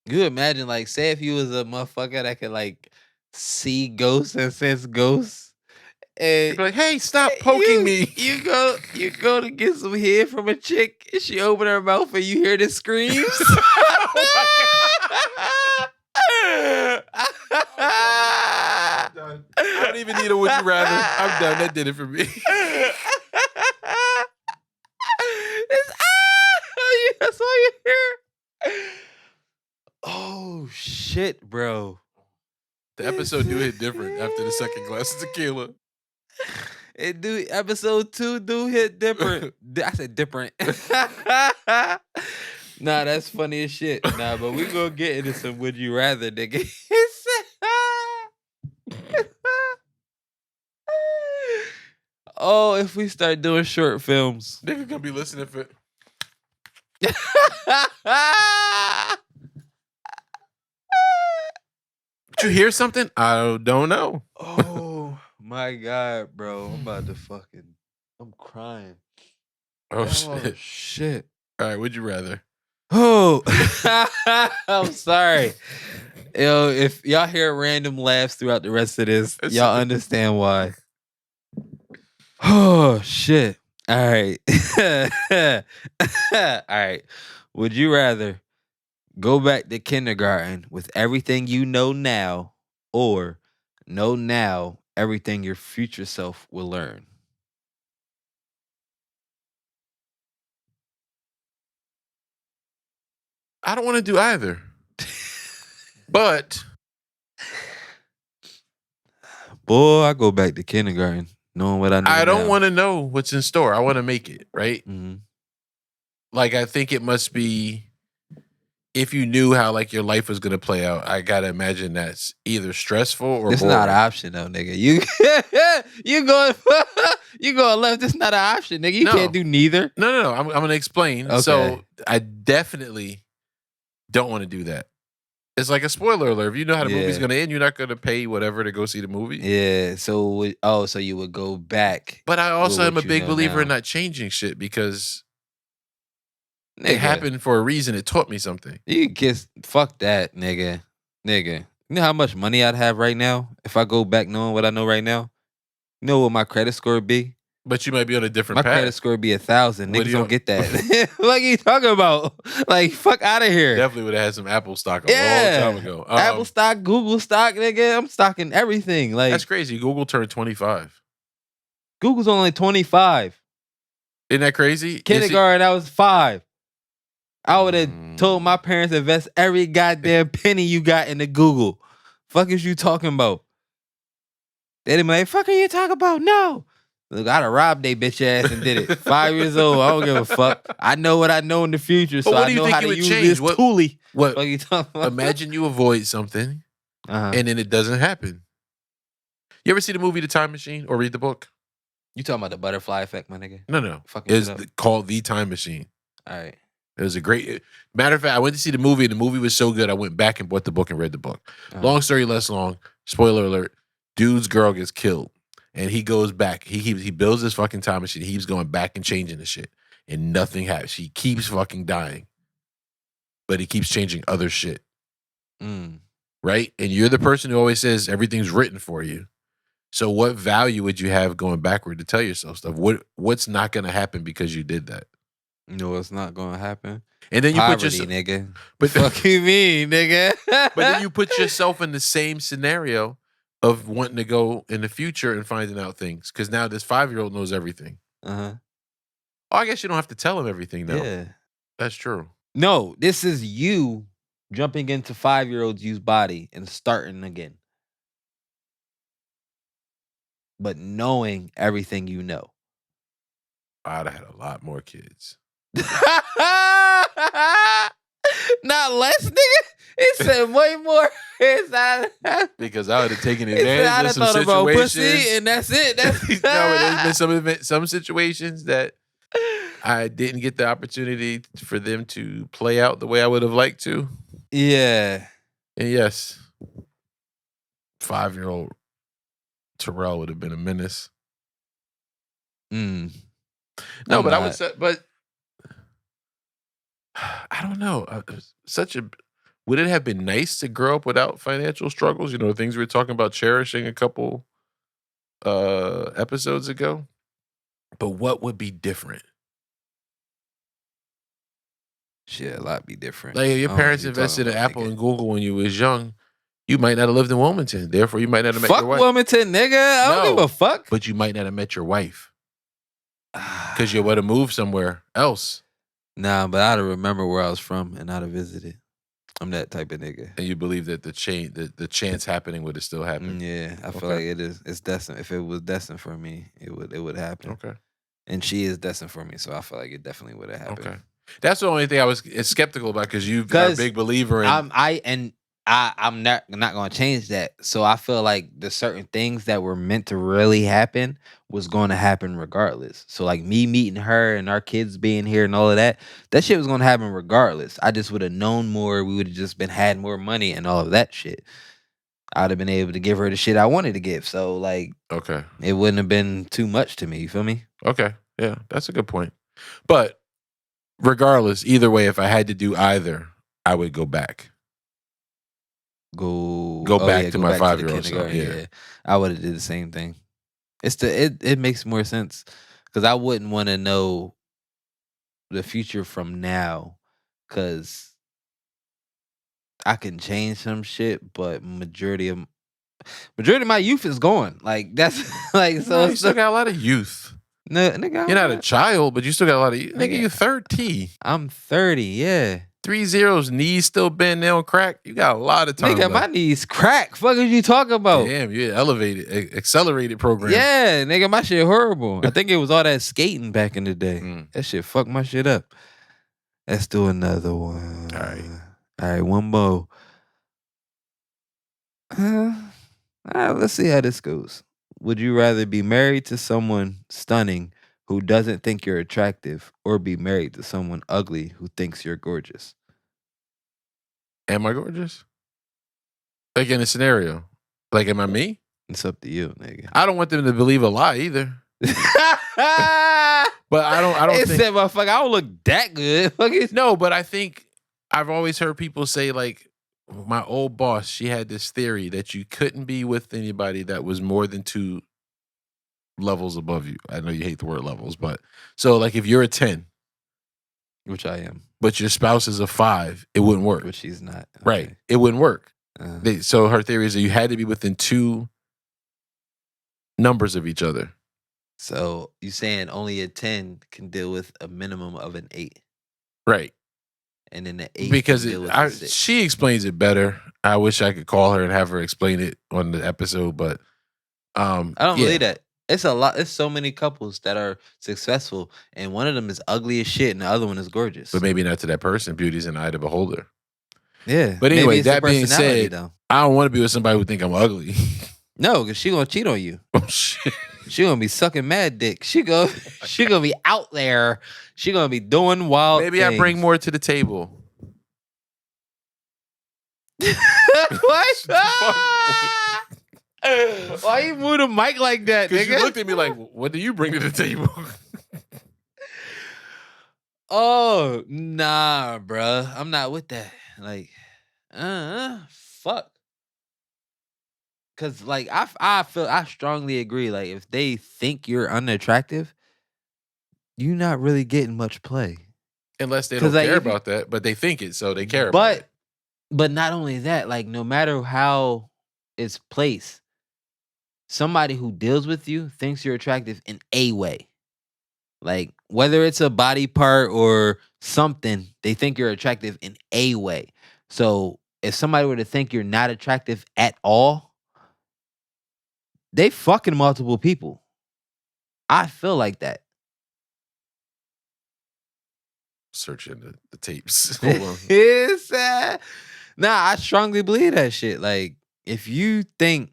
You imagine, like, say if you was a motherfucker that could, like, see ghosts and sense ghosts. And you'd be like, hey, stop poking me. You go to get some head from a chick, and she open her mouth and you hear the screams. Oh my God. I'm done. I don't even need a would you rather. I'm done. That did it for me. That's all you hear. Oh shit, bro. The episode do hit different after the second glass of tequila. It do episode 2 do hit different. I said different. Nah, that's funny as shit. Nah, but we gonna get into some would you rather, nigga. He said, oh, if we start doing short films. Nigga gonna be listening for. Did you hear something? I don't know. Oh my god, bro. I'm about to fucking I'm crying. Oh, Oh shit. shit. All right, would you rather? Oh, I'm sorry. Yo, if y'all hear random laughs throughout the rest of this, It's y'all okay. understand why. Oh shit. All right. All right. Would you rather go back to kindergarten with everything you know now or know now everything your future self will learn? I don't want to do either. But Boy, I go back to kindergarten knowing what I know I don't now. want to know what's in store. I want to make it, right? Mhm. Like, I think it must be, if you knew how like your life was going to play out, I got to imagine that's either stressful or It's boring. not an option though, nigga. You you going you going left. It's not an option, nigga. You No. can't do neither. No. I'm going to explain. Okay. So I definitely don't want to do that. It's like a spoiler alert. If you know how the movie's Yeah. going to end, you're not going to pay whatever to go see the movie. Yeah. So so you would go back. But I also with am a what you big know believer in now. not changing shit because Nigga, it happened for a reason. It taught me something. You can kiss. Fuck that, nigga. Nigga. You know how much money I'd have right now if I go back knowing what I know right now? You know what my credit score would be? But you might be on a different My path. credit score would be 1,000. What do Niggas you- don't get that. Like you talking about? Like fuck out of here. Definitely would have had some Apple stock a Yeah. long time ago. Apple stock, Google stock, nigga. I'm stocking everything. Like That's crazy. Google turned 25. Google's only 25. Isn't that crazy? Is it- Kindergarten, I was 5. I would have told my parents to invest every goddamn penny you got into Google. Fuck is you talking about? They'd be like, fuck are you talking about? No. Look, I'd have robbed they bitch ass and did it. 5 years old. I don't give a fuck. I know what I know in the future, so what I do you know think how you to would use change? this What- toolie. What? Fuck you talking about? Imagine you avoid something Uh-huh. and then it doesn't happen. You ever see the movie The Time Machine or read the book? You talking about the butterfly effect, my nigga? No. Fucking It's shit up. called The Time Machine. All right. It was a great. Matter of fact, I went to see the movie and the movie was so good, I went back and bought the book and read the book. Uh-huh. Long story less long. Spoiler alert: dude's girl gets killed, and he goes back. He builds this fucking time machine. He keeps going back and changing the shit, and nothing happens. She keeps fucking dying, but he keeps changing other shit. Mm. Right? And you're the person who always says everything's written for you. So what value would you have going backward to tell yourself stuff? What's not going to happen because you did that? No, it's not gonna happen. And then you Poverty, put yourself, nigga. but Fuck you mean, nigga? but then you put yourself in the same scenario of wanting to go in the future and finding out things. Because now this 5-year-old knows everything. Uh-huh. Oh, I guess you don't have to tell him everything now. Yeah. That's true. No, this is you jumping into 5-year-old's youth body and starting again. But knowing everything you know. I'd have had a lot more kids. Not less, nigga. It said way more. It's not. Because I would have taken It said I'd advantage have of some thought about situations. pussy and that's it. That's No, but there's been some situations that I didn't get the opportunity for them to play out the way I would have liked to. Yeah. And yes, 5-year-old Terrell would have been a menace. Mm. No, I'm but I not. would say, but I don't know. Would it have been nice to grow up without financial struggles? You know, the things we were talking about cherishing a couple episodes ago. But what would be different? Shit, a lot be different. Like if I your don't know parents what you invested in talking about, Apple nigga. and Google when you was young, you might not have lived in Wilmington. Therefore, you might not have met Fuck your wife. Wilmington, nigga. I don't No. give a fuck. But you might not have met your wife because you would have moved somewhere else. Nah, but I'd have remember where I was from and I'd have visited. I'm that type of nigga. And you believe that the chance happening would have still happened. Yeah, I feel like it is. It's destined. If it was destined for me, it would happen. Okay. And she is destined for me, so I feel like it definitely would have happened. Okay. That's the only thing I was skeptical about because you are a big believer in. I'm not going to change that. So I feel like the certain things that were meant to really happen was going to happen regardless. So like me meeting her and our kids being here and all of that shit was going to happen regardless. I just would have known more. We would have just had more money and all of that shit. I'd have been able to give her the shit I wanted to give. So like, okay, it wouldn't have been too much to me. You feel me? Okay, yeah, that's a good point. But regardless, either way, if I had to do either, I would go back. Go back to my 5-year-old son. Yeah, I would have did the same thing. It makes more sense because I wouldn't want to know the future from now because I can change some shit, but majority of my youth is gone. Like that's like so. You still got a lot of youth. No, nigga, you're not a child, but you still got a lot of youth. Nigga, you 30. I'm 30. Yeah. 3 zeros, knees still bend, they don't crack. You got a lot of time. Nigga, my knees crack. Fuck are you talking about? Damn, you elevated, accelerated program. Yeah, nigga, my shit horrible. I think it was all that skating back in the day. That shit fucked my shit up. Let's do another one. All right, one more. Let's see how this goes. Would you rather be married to someone stunning who doesn't think you're attractive or be married to someone ugly who thinks you're gorgeous? Am I gorgeous? Like in a scenario? Like, am I me? It's up to you, nigga. I don't want them to believe a lie either. But I don't it said, motherfucker, I don't look that good. No, but I think I've always heard people say, like, my old boss, she had this theory that you couldn't be with anybody that was more than 2 levels above you. I know you hate the word levels, but so like if you're a 10, which I am, but your spouse is a 5, it wouldn't work. Which she's not. Okay. Right. It wouldn't work. So her theory is that you had to be within 2 numbers of each other. So you saying only a 10 can deal with a minimum of an 8. Right. And then the 8 because can deal with a 6. She explains it better. I wish I could call her and have her explain it on the episode, but I don't believe that. It's a lot. It's so many couples that are successful, and one of them is ugly as shit, and the other one is gorgeous. But maybe not to that person. Beauty's in the eye of the beholder. Yeah. But anyway, that being said, I don't want to be with somebody who think I'm ugly. No, because she gonna cheat on you. Oh shit. She gonna be sucking mad dick. She gonna be out there. She gonna be doing wild. Maybe things. I bring more to the table. What? Why you move the mic like that, nigga? Because you looked at me like, what do you bring to the table? Oh, nah, bruh. I'm not with that. Like, fuck. Cause like I strongly agree. Like, if they think you're unattractive, you're not really getting much play. Unless they don't care about that, but they think it, so they care about it. But not only that, like no matter how it's placed, somebody who deals with you thinks you're attractive in a way. Like whether it's a body part or something, they think you're attractive in a way. So if somebody were to think you're not attractive at all, they fucking multiple people. I feel like that. Searching the tapes. Hold on. It's nah, I strongly believe that shit. Like, if you think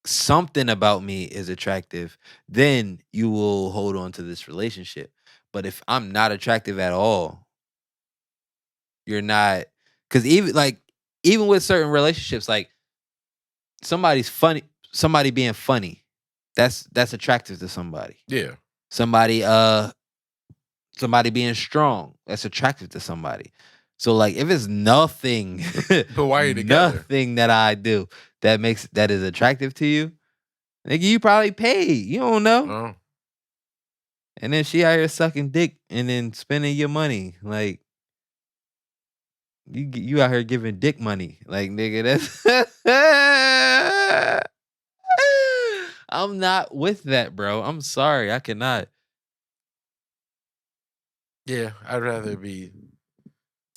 something about me is attractive, then you will hold on to this relationship. But if I'm not attractive at all, you're not. Because even with certain relationships, like somebody's funny, somebody being funny, that's attractive to somebody. Yeah. Somebody being strong, that's attractive to somebody. So like if it's nothing, but why are you together? Nothing that I do that is attractive to you, nigga, you probably paid. You don't know. Oh. And then she out here sucking dick and then spending your money. Like you out here giving dick money. Like nigga, that's I'm not with that, bro. I'm sorry. I cannot. Yeah, I'd rather be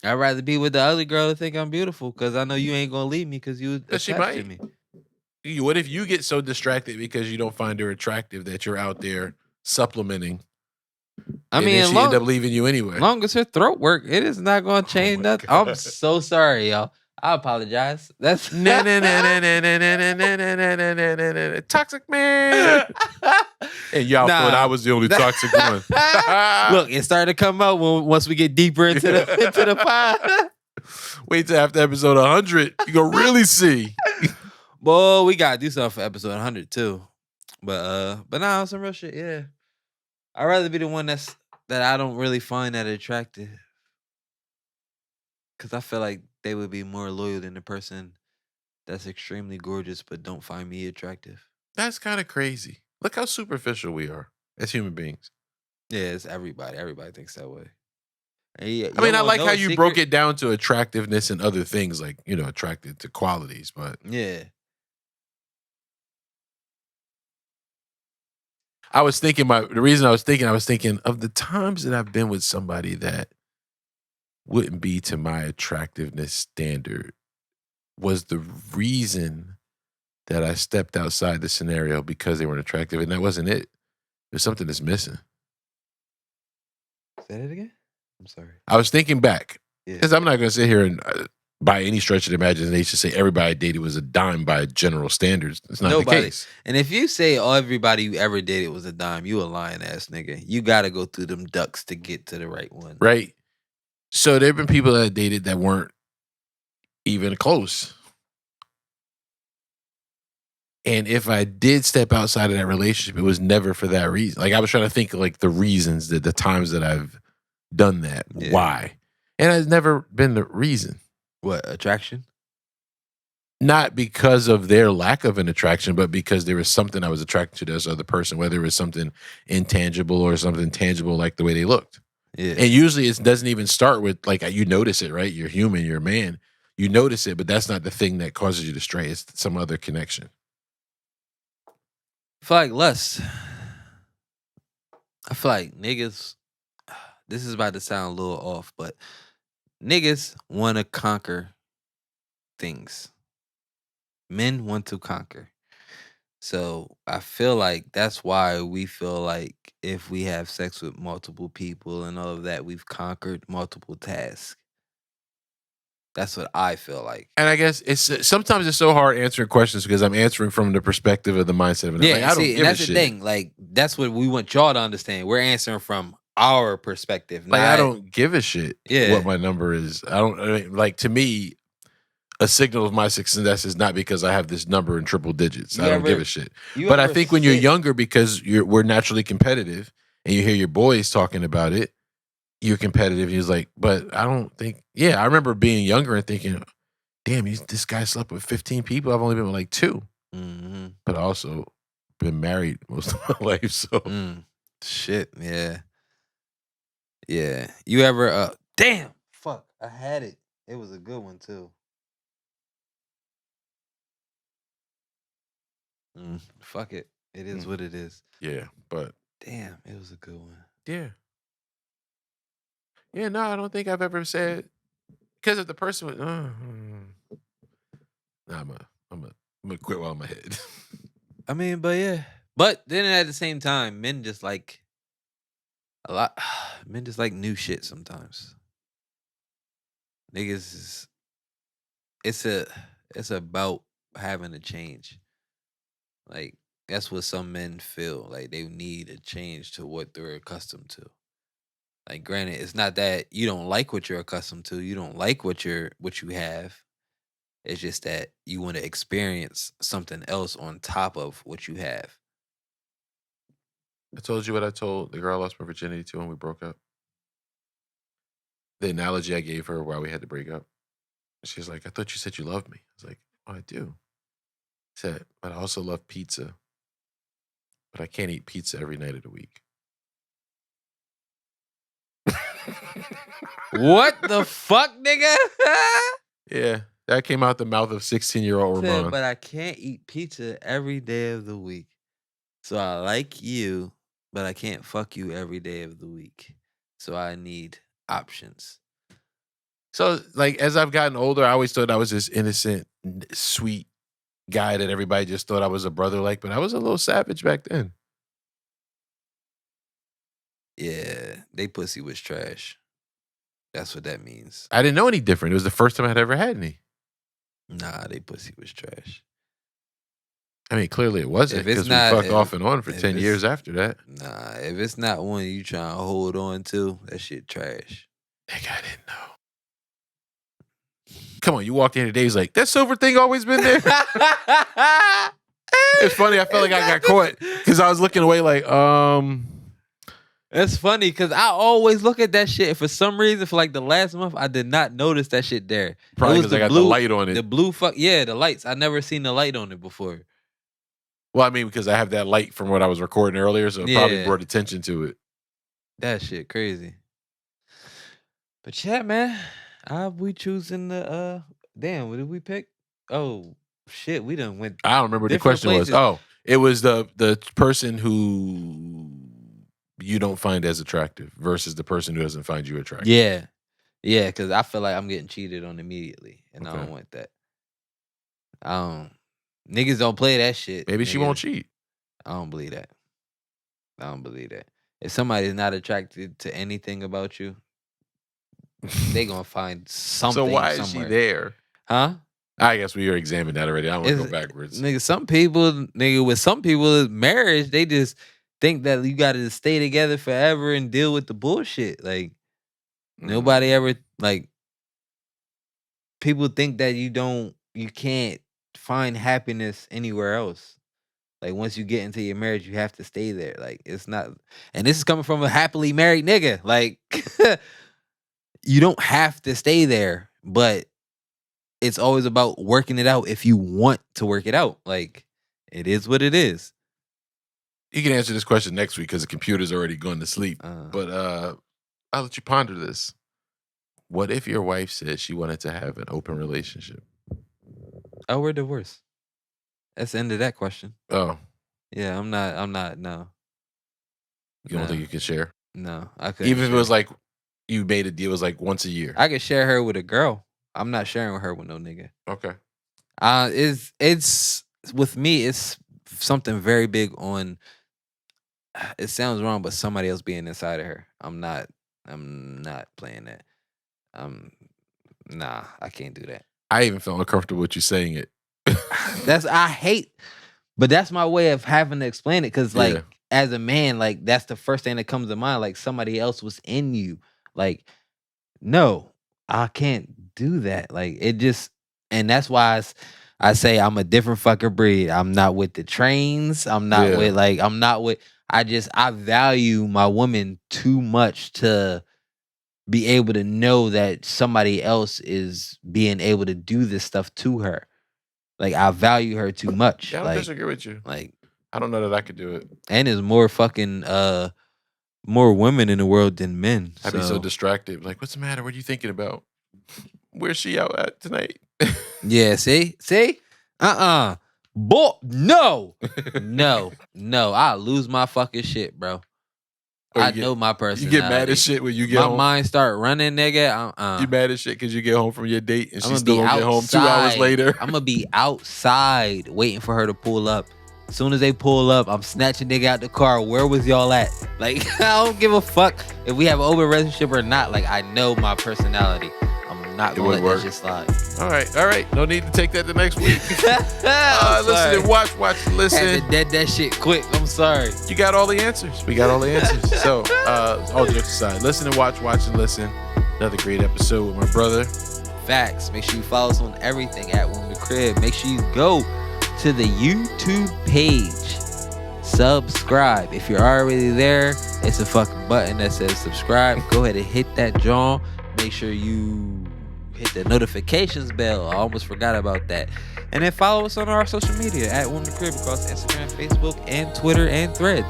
I'd rather be with the ugly girl to think I'm beautiful because I know you ain't gonna leave me because you But she attached to might. me. What if you get so distracted because you don't find her attractive that you're out there supplementing, I and then mean, she end up leaving you anyway? long as her throat work, it is not gonna Oh change my nothing. I'm God. so sorry, y'all. I apologize. That's Na, na, na, na, na, na, na, na, na, na, na, na, na, na, na. Toxic man. And y'all thought I was the only toxic one. Look, it started to come out once we get deeper into the pod. Wait till after episode 100. You gonna really see. Boy, we gotta do something for episode 100 too. But nah, some real shit. Yeah, I'd rather be the one that I don't really find that attractive, because I feel like they would be more loyal than the person that's extremely gorgeous but don't find me attractive. That's kind of crazy. Look how superficial we are as human beings. Yeah, it's everybody. Everybody thinks that way. And you I mean, don't I wanna like know how a you broke secret? it down to attractiveness and other things, like, attracted to qualities. But Yeah. I was thinking, the reason I was thinking of the times that I've been with somebody that wouldn't be to my attractiveness standard was the reason that I stepped outside the scenario because they weren't attractive. And that wasn't it. There's something that's missing. Say that again? I'm sorry. I was thinking back, Yeah. because I'm not going to sit here and by any stretch of the imagination say everybody I dated was a dime by general standards. It's not the Nobody. case. And if you say everybody you ever dated was a dime, you a lying ass nigga. You gotta go through them ducks to get to the right one. Right? So there have been people that I dated that weren't even close. And if I did step outside of that relationship, it was never for that reason. Like, I was trying to think of like the reasons, that the times that I've done that, Yeah. why. And it's never been the reason. What, attraction? Not because of their lack of an attraction, but because there was something I was attracted to this other person, whether it was something intangible or something tangible, like the way they looked. Yeah. And usually it doesn't even start with, like, you notice it, right? You're human, you're a man. You notice it, but that's not the thing that causes you to stray. It's some other connection. I feel like lust. I feel like niggas, this is about to sound a little off, but niggas want to conquer things. Men want to conquer. So I feel like that's why we feel like if we have sex with multiple people and all of that, we've conquered multiple tasks. That's what I feel like. And I guess it's sometimes it's so hard answering questions because I'm answering from the perspective of the mindset of an Yeah, like, I don't see, give and that's a the shit. thing. Like, that's what we want y'all to understand. We're answering from our perspective. Like, I don't give a shit Yeah. what my number is. I mean, like, to me, a signal of my success is not because I have this number in triple digits. I don't give a shit. But I think when you're younger, because we're naturally competitive, and you hear your boys talking about it, you're competitive. He's like, but I don't think. Yeah, I remember being younger and thinking, damn, this guy slept with 15 people. I've only been with like 2. Mm-hmm. But I also been married most of my life. So shit, yeah. Yeah. You ever damn, fuck, I had it. It was a good one too. Fuck it. It is what it is. yeah, but Damn, it was a good one. yeah. Yeah, no, I don't think I've ever said, because if the person was, nah, I'm gonna quit while I'm ahead. I mean, but yeah. But then at the same time, men just like a lot men just like new shit sometimes. Niggas is it's about having a change. Like, that's what some men feel. Like, they need a change to what they're accustomed to. Like, granted, it's not that you don't like what you're accustomed to. You don't like what you have. It's just that you want to experience something else on top of what you have. I told you what I told the girl I lost my virginity to when we broke up. The analogy I gave her why we had to break up. She's like, I thought you said you loved me. I was like, oh, I do. I said, but I also love pizza. But I can't eat pizza every night of the week. What the fuck, nigga? Yeah, that came out the mouth of 16-year-old Said, Rahmonn. but I can't eat pizza every day of the week. So I like you, but I can't fuck you every day of the week. So I need options. So, like, as I've gotten older, I always thought I was this innocent, sweet guy that everybody just thought I was a brother like, but I was a little savage back then. Yeah, they pussy was trash. That's what that means. I didn't know any different. It was the first time I'd ever had any. Nah, they pussy was trash. I mean, clearly it wasn't If it's because we not- fucked if- off and on for if 10 it's- years after that. Nah, if it's not one you trying to hold on to, that shit trash. Nigga, I didn't know. Come on, you walked in today, he's like, that silver thing always been there? It's funny, I felt like I got caught because I was looking away like, That's funny because I always look at that shit. And for some reason, for like the last month, I did not notice that shit there. probably It was because I got the light on it. The blue the lights. I never seen the light on it before. Well, I mean, because I have that light from what I was recording earlier, so it probably Yeah. brought attention to it. That shit crazy. But yeah, man, we choosing the damn, what did we pick? Oh shit, we done went. I don't remember what the Different question places. was. Oh, it was the person who you don't find as attractive versus the person who doesn't find you attractive. Yeah, because I feel like I'm getting cheated on immediately, and I Okay. don't want that. Niggas don't play that shit. Maybe she niggas. won't cheat. I don't believe that. If somebody's not attracted to anything about you, they gonna find something. So why is somewhere. she there? Huh? I guess we examined that already. I don't want to go backwards. Nigga, with some people, marriage, they just think that you got to stay together forever and deal with the bullshit. Like, nobody ever, like, people think that you can't find happiness anywhere else. Like, once you get into your marriage, you have to stay there. Like, it's not, and this is coming from a happily married nigga. Like, you don't have to stay there, but it's always about working it out if you want to work it out. Like, it is what it is. You can answer this question next week because the computer's already gone to sleep. But I'll let you ponder this. What if your wife said she wanted to have an open relationship? Oh, we're divorced. That's the end of that question. Oh, Yeah, I'm not, no. you don't think you could share? No, I couldn't. Even if it share. was like you made a deal, it was like once a year. I could share her with a girl. I'm not sharing her with no nigga. Okay. It's with me, it's something very big on, it sounds wrong, but somebody else being inside of her. I'm not playing that. Nah, I can't do that. I even felt uncomfortable with you saying it. I hate, but that's my way of having to explain it. Because like, Yeah. as a man, like that's the first thing that comes to mind. Like somebody else was in you. Like, no, I can't do that. Like it just, and that's why I say I'm a different fucker breed. I'm not with the trains. I'm not Yeah. with I value my woman too much to be able to know that somebody else is being able to do this stuff to her. Like I value her too much. Yeah, I don't disagree with you. Like, I don't know that I could do it. and there's more fucking more women in the world than men. I'd be so distracted. Like, what's the matter? What are you thinking about? Where's she out at tonight? Yeah, see? Boy, no. No. I lose my fucking shit, bro. Or I you know my You personality. get mad as shit when you get My home. mind start running, nigga. You mad as shit because you get home from your date and I'm she gonna still be don't get home 2 hours outside. later. I'm gonna be outside waiting for her to pull up. As soon as they pull up, I'm snatching nigga out the car. Where was y'all at? Like, I don't give a fuck if we have an open relationship or not. Like, I know my personality. I'm not gonna let that shit slide. All right. No need to take that the next week. I'm Listen sorry. and watch, Had listen. to dead that shit quick. I'm sorry. You got all the answers. We got all the answers. So, all jokes aside, listen and watch and listen. Another great episode with my brother. Facts. Make sure you follow us on everything at Woman the Crib. Make sure you go to the YouTube page. Subscribe. If you're already there, it's a fucking button that says subscribe. Go ahead and hit that jaw. Make sure you hit the notifications bell. I almost forgot about that. And then follow us on our social media at Woman the Crib across Instagram, Facebook, and Twitter and Threads.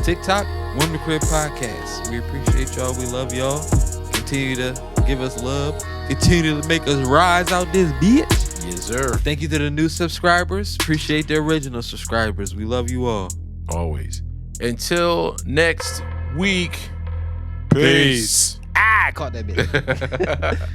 TikTok, Woman the Crib Podcast. We appreciate y'all. We love y'all. Continue to give us love. Continue to make us rise out this bitch. Yes, sir. Thank you to the new subscribers. Appreciate the original subscribers. We love you all. Always. Until next week. Peace. I caught that bitch.